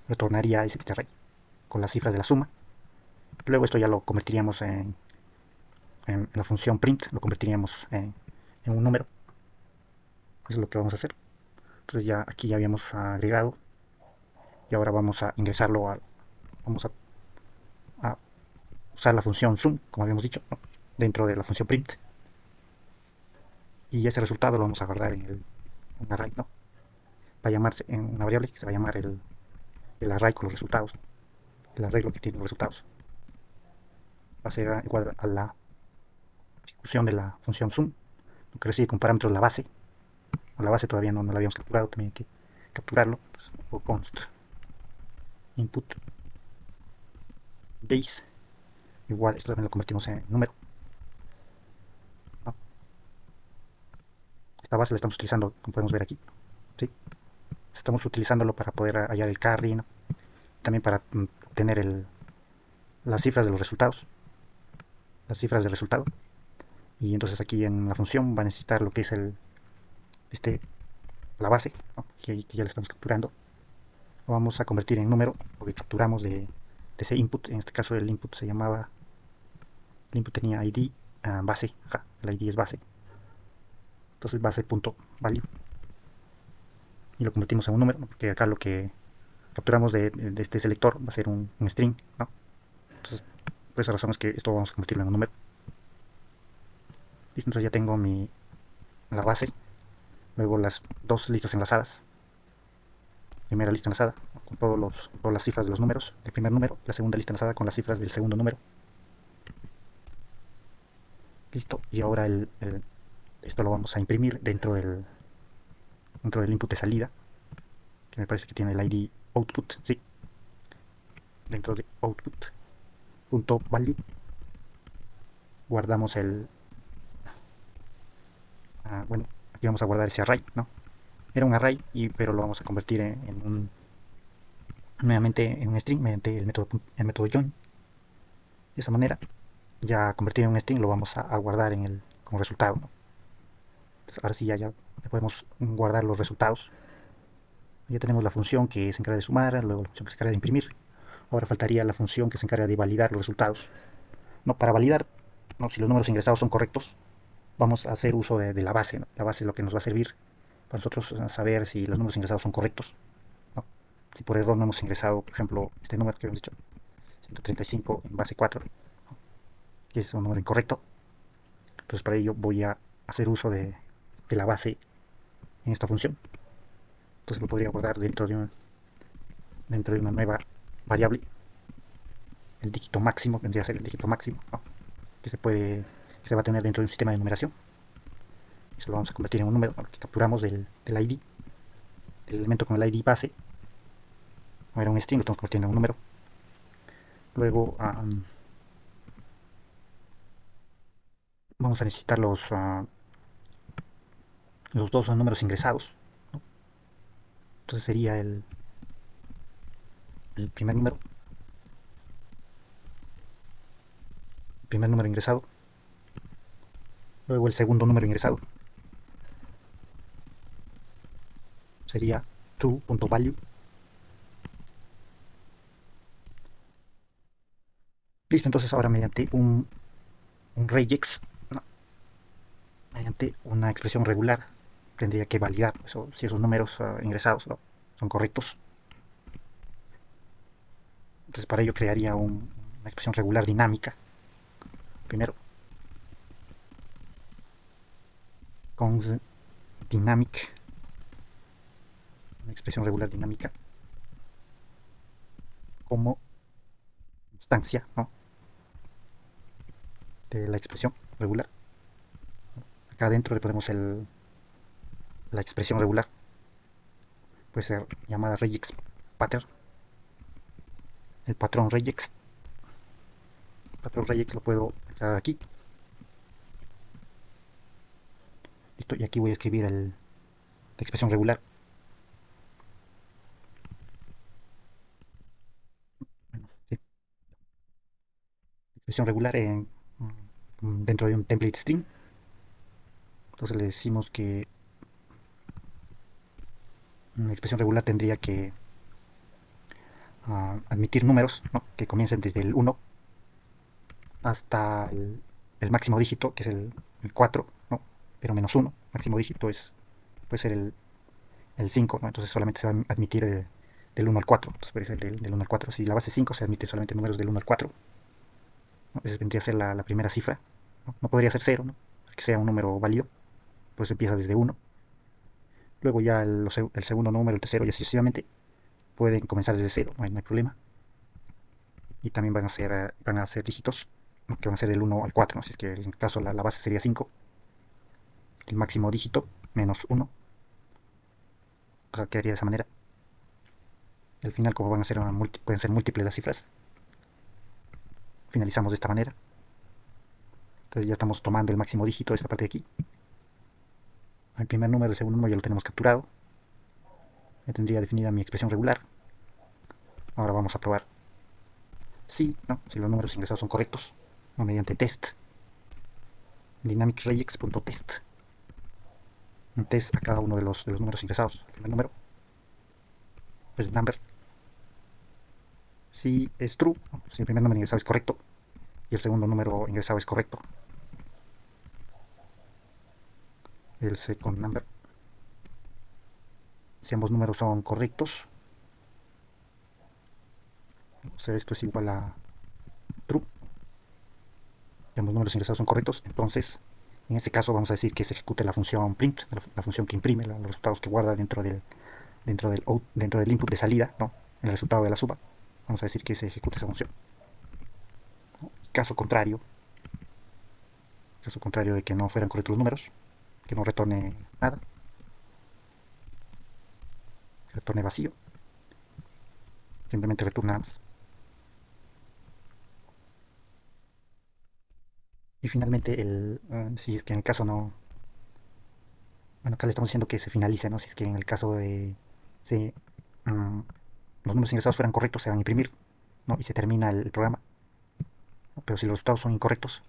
Retornaría este array con las cifras de la suma. Luego esto ya lo convertiríamos en la función print, lo convertiríamos en un número. Eso es lo que vamos a hacer. Entonces ya aquí ya habíamos agregado y ahora vamos a ingresarlo vamos a usar la función zoom, como habíamos dicho, ¿no? Dentro de la función print, y ese resultado lo vamos a guardar en un array, ¿no? Va a llamarse en una variable que se va a llamar el array con los resultados, el arreglo que tiene los resultados. Va a ser igual a la ejecución de la función zoom, lo que recibe con parámetros la base. La base todavía no la habíamos capturado, también hay que capturarlo. O const input base igual, esto también lo convertimos en número, ¿no? Esta base la estamos utilizando, como podemos ver aquí, ¿sí? Estamos utilizándolo para poder hallar el carry, ¿no? También para obtener las cifras de los resultados, las cifras del resultado. Y entonces aquí en la función va a necesitar lo que es la base, ¿no? que ya le estamos capturando. Lo vamos a convertir en número, porque capturamos de ese input. En este caso el input el input tenía id base, el id es base. Entonces base.value y lo convertimos en un número, ¿no? Porque acá lo que capturamos de este selector va a ser un string, ¿no? Entonces, por esa razón es que esto vamos a convertirlo en un número. Listo, entonces ya tengo la base, luego las dos listas enlazadas. Primera lista enlazada con todas las cifras de los números del primer número, la segunda lista enlazada con las cifras del segundo número. Listo, y ahora esto lo vamos a imprimir dentro del input de salida, que me parece que tiene el id output, sí. Dentro de output.value guardamos bueno, aquí vamos a guardar ese array, ¿no? Era un array, pero lo vamos a convertir nuevamente en un string mediante el método join. De esa manera ya convertido en un string lo vamos a guardar como resultado, ¿no? Entonces, ahora sí ya podemos guardar los resultados. Ya tenemos la función que se encarga de sumar, luego la función que se encarga de imprimir. Ahora faltaría la función que se encarga de validar los resultados. No, para validar, no, si los números ingresados son correctos, vamos a hacer uso de la base, ¿no? La base es lo que nos va a servir para nosotros saber si los números ingresados son correctos, ¿no? Si por error no hemos ingresado, por ejemplo, este número que hemos dicho, 135 en base 4, ¿no? Que es un número incorrecto. Entonces para ello voy a hacer uso de la base en esta función. Entonces lo podría guardar dentro de una nueva variable. El dígito máximo vendría a ser el dígito máximo, ¿no? Que se va a tener dentro de un sistema de numeración. Eso lo vamos a convertir en un número, ¿no? Que capturamos del ID, el elemento con el ID base. No era un string, lo estamos convirtiendo en un número. Luego vamos a necesitar los dos números ingresados, ¿no? Entonces sería el primer número ingresado, luego el segundo número ingresado sería true.value. Listo, entonces ahora mediante un regex, ¿no? Mediante una expresión regular, tendría que validar eso, si esos números ingresados, ¿no?, son correctos. Entonces para ello crearía una expresión regular dinámica. Primero, const dynamic, una expresión regular dinámica como instancia, ¿no?, de la expresión regular. Acá adentro le ponemos la expresión regular, puede ser llamada regex pattern, el patrón regex. El patrón regex lo puedo echar aquí. Listo, y aquí voy a escribir la expresión regular. Bueno, sí, expresión regular dentro de un template string. Entonces le decimos que una expresión regular tendría que admitir números, ¿no?, que comiencen desde el 1 hasta el máximo dígito, que es el 4, ¿no?, pero menos 1. Máximo dígito puede ser el 5, ¿no? Entonces solamente se va a admitir del 1 al 4. Entonces puede ser del 1 al 4. Si la base es 5, se admite solamente números del 1 al 4, ¿no? Esa vendría a ser la primera cifra, ¿no? No podría ser 0, ¿no?, que sea un número válido. Pues empieza desde 1. Luego ya el segundo número, el tercero y así sucesivamente pueden comenzar desde 0, no hay problema. Y también van a ser dígitos, ¿no?, que van a ser del 1 al 4, ¿no? Si es que en el caso la base sería 5, el máximo dígito menos 1, o sea, quedaría de esa manera. Y al final, como pueden ser múltiples las cifras, finalizamos de esta manera. Entonces ya estamos tomando el máximo dígito de esta parte de aquí. El primer número, el segundo número ya lo tenemos capturado. Ya tendría definida mi expresión regular. Ahora vamos a probar si, ¿no?, si los números ingresados son correctos, ¿no?, mediante test. Dynamicregex.test. Un test a cada uno de los números ingresados. El primer número, first number, si es true, si el primer número ingresado es correcto y el segundo número ingresado es correcto. El second number, si ambos números son correctos, o sea, esto es igual a true, y ambos números ingresados son correctos, entonces en este caso vamos a decir que se ejecute la función print, la función que imprime los resultados que guarda dentro del input de salida, ¿no?, el resultado de la suma. Vamos a decir que se ejecute esa función. Caso contrario de que no fueran correctos los números, que no retorne nada, retorne vacío, simplemente retorna nada más. Y finalmente, si es que en el caso no, bueno, acá le estamos diciendo que se finalice, ¿no? Si es que en el caso de si los números ingresados fueran correctos, se van a imprimir, ¿no?, y se termina el programa, ¿no? Pero si los resultados son incorrectos,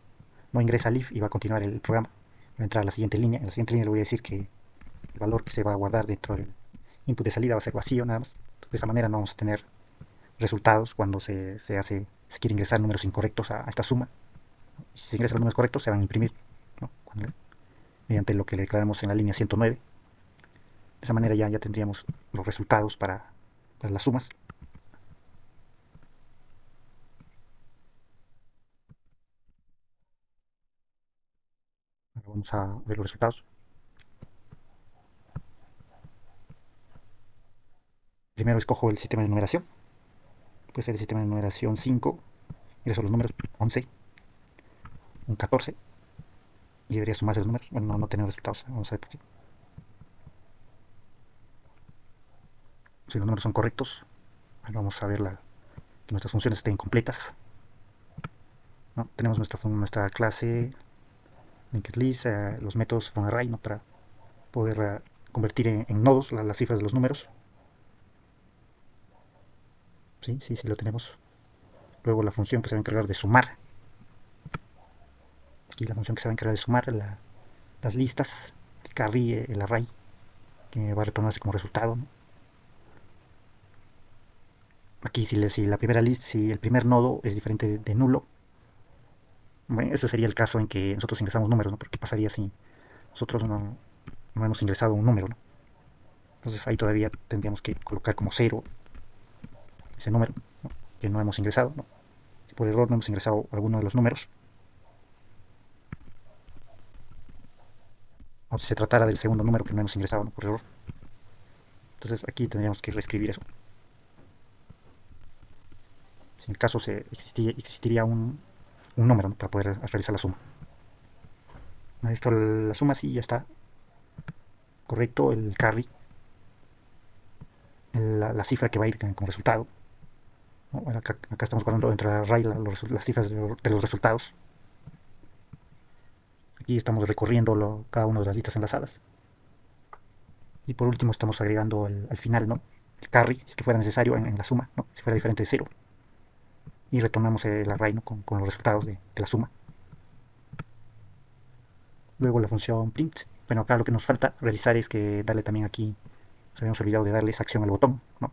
no ingresa al if y va a continuar el programa. Va a entrar a la siguiente línea. En la siguiente línea le voy a decir que el valor que se va a guardar dentro del input de salida va a ser vacío nada más. De esa manera no vamos a tener resultados cuando se quiere ingresar números incorrectos a esta suma. Si se ingresan los números correctos, se van a imprimir, ¿no? Mediante lo que le declaramos en la línea 109. De esa manera ya tendríamos los resultados para las sumas. Ahora vamos a ver los resultados. Primero escojo el sistema de numeración. Puede ser el sistema de numeración 5. Ingreso los números 11, un 14. Y debería sumarse los números. Bueno, no tenemos resultados. Vamos a ver por qué. Si los números son correctos, vamos a ver que nuestras funciones estén completas, ¿no? Tenemos nuestra clase linked list, los métodos from array, ¿no? Para poder convertir en nodos las cifras de los números. Sí, lo tenemos. Luego la función que se va a encargar de sumar. Aquí la función que se va a encargar de sumar las listas, el carry, el array, que va a retornarse como resultado, ¿no? Aquí si la primera lista, si el primer nodo es diferente de nulo, bueno, ese sería el caso en que nosotros ingresamos números, ¿no? Pero ¿qué pasaría si nosotros no hemos ingresado un número, ¿no? Entonces ahí todavía tendríamos que colocar como 0 ese número, ¿no? Que no hemos ingresado, ¿no? Si por error no hemos ingresado alguno de los números, o si se tratara del segundo número que no hemos ingresado, ¿no? Por error. Entonces aquí tendríamos que reescribir eso. Si en el caso existiría un número, ¿no? Para poder realizar la suma. Esto, la suma sí ya está correcto, el carry, la cifra que va a ir como resultado. Bueno, acá estamos guardando dentro de array las cifras de los resultados. Aquí estamos recorriendo cada una de las listas enlazadas. Y por último estamos agregando al final, ¿no? El carry, si es que fuera necesario en la suma, ¿no? Si fuera diferente de 0. Y retornamos el array, ¿no? con los resultados de la suma. Luego la función print. Bueno, acá lo que nos falta realizar es que darle también aquí, nos habíamos olvidado de darle esa acción al botón, ¿no?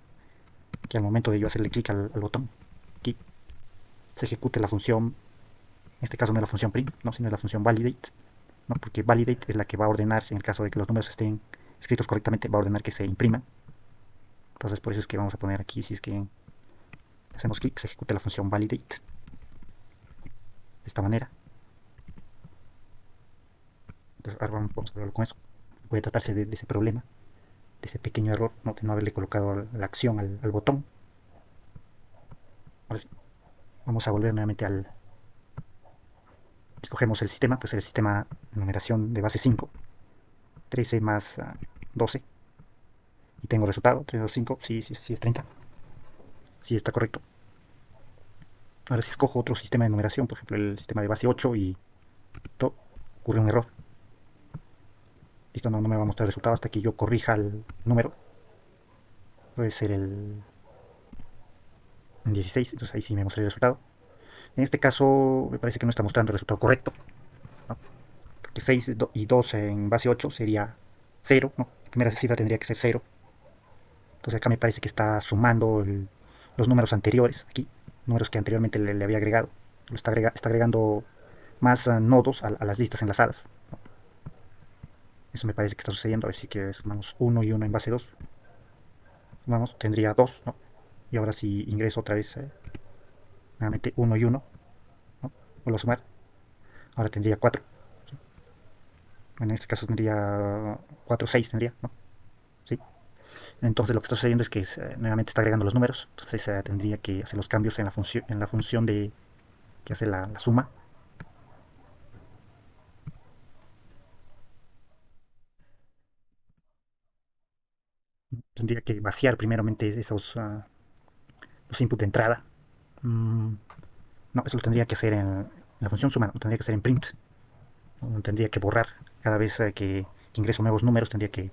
Que al momento de yo hacerle clic al botón, aquí se ejecute la función, en este caso no es la función print, ¿no? Sino es la función validate, ¿no? Porque validate es la que va a ordenar, en el caso de que los números estén escritos correctamente, va a ordenar que se impriman. Entonces por eso es que vamos a poner aquí, si es que hacemos clic, se ejecute la función validate de esta manera. Entonces ahora vamos a verlo con eso. Puede tratarse de ese problema, de ese pequeño error, ¿no? De no haberle colocado la acción al botón. Ahora sí, vamos a volver nuevamente escogemos el sistema, pues el sistema de numeración de base 5, 13 más 12, y tengo resultado, 3, 2, 5, sí es 30, sí está correcto. Ahora si escojo otro sistema de numeración, por ejemplo el sistema de base 8 y ocurre un error. Listo, no me va a mostrar el resultado hasta que yo corrija el número. Puede ser el 16, entonces ahí sí me mostrará el resultado. En este caso me parece que no está mostrando el resultado correcto, ¿no? Porque 6 y 2 en base 8 sería 0, ¿no? La primera cifra tendría que ser 0. Entonces acá me parece que está sumando los números anteriores, aquí, números que anteriormente le había agregado. Está agregando más nodos a las listas enlazadas, ¿no? Eso me parece que está sucediendo. A ver si que sumamos 1 y 1 en base 2. Sumamos, tendría 2, ¿no? Y ahora si ingreso otra vez, nuevamente 1 y 1, ¿no? Vuelvo a sumar. Ahora tendría 4. ¿Sí? Bueno, en este caso tendría 4, 6 tendría, ¿no? ¿Sí? Entonces lo que está sucediendo es que nuevamente está agregando los números. Entonces tendría que hacer los cambios en la función que hace la suma. Tendría que vaciar primeramente los inputs de entrada. No, eso lo tendría que hacer en la función suma, lo tendría que hacer en print. No tendría que borrar cada vez que ingreso nuevos números, tendría que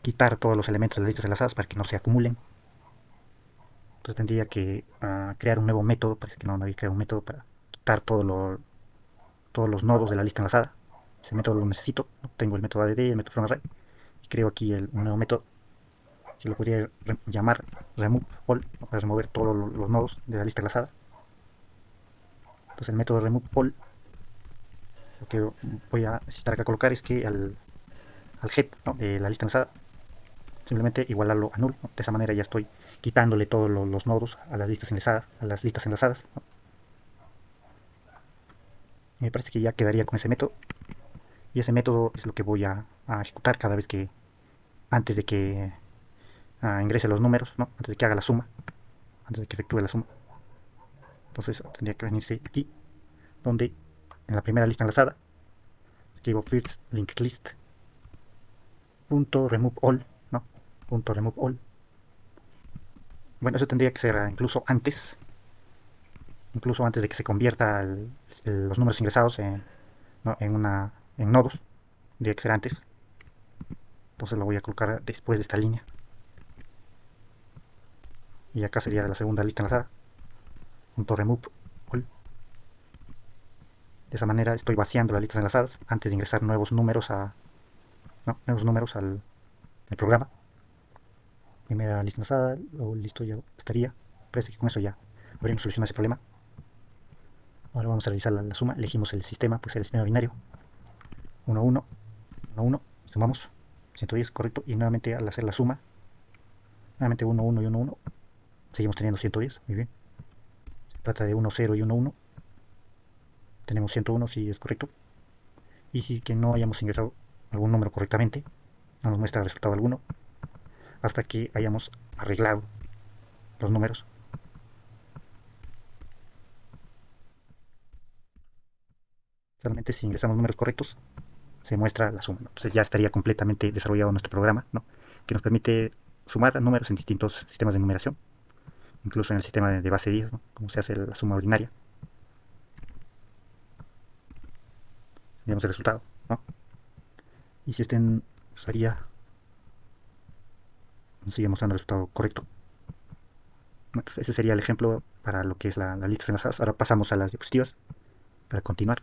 quitar todos los elementos de las listas enlazadas para que no se acumulen. Entonces tendría que crear un nuevo método. Parece que no había creado un método para ejecutar todos los nodos de la lista enlazada. Ese método lo necesito. Tengo el método add, el método from array, y creo aquí un nuevo método que lo podría llamar remove all, para remover todos los nodos de la lista enlazada. Entonces el método remove all, lo que voy a necesitar acá colocar es que al head, ¿no?, de la lista enlazada, simplemente igualarlo a null, ¿no? De esa manera ya estoy quitándole todos los nodos a las listas enlazadas, ¿no? Me parece que ya quedaría con ese método, y ese método es lo que voy a ejecutar cada vez que, antes de que ingrese los números, ¿no?, antes de que haga la suma, antes de que efectúe la suma. Entonces tendría que venirse aquí, donde en la primera lista enlazada escribo first linked list punto remove all, ¿no?, punto remove all. Bueno, eso tendría que ser incluso antes de que se convierta los números ingresados ¿no?, en nodos. Tendría que ser antes. Entonces lo voy a colocar después de esta línea. Y acá sería de la segunda lista enlazada, punto remove all. De esa manera estoy vaciando las listas enlazadas antes de ingresar nuevos números al programa. Primera lista enlazada, listo, ya estaría. Parece que con eso ya habríamos solucionado ese problema. Ahora vamos a realizar la suma. Elegimos el sistema, pues el sistema binario. 1, 1, 1, 1. Sumamos 110, correcto. Y nuevamente al hacer la suma, nuevamente 1, 1 y 1, 1. Seguimos teniendo 110, muy bien. Se trata de 1, 0 y 1, 1. Tenemos 101, si es correcto. Y si que no hayamos ingresado algún número correctamente, no nos muestra resultado alguno hasta que hayamos arreglado los números. Solamente si ingresamos números correctos se muestra la suma, ¿no? Entonces ya estaría completamente desarrollado nuestro programa, ¿no?, que nos permite sumar números en distintos sistemas de numeración, incluso en el sistema de base 10, ¿no?, como se hace la suma ordinaria. Veamos el resultado, ¿no? Y si usaría, nos sigue mostrando el resultado correcto. Entonces ese sería el ejemplo para lo que es la lista enlazadas. Ahora pasamos a las diapositivas para continuar.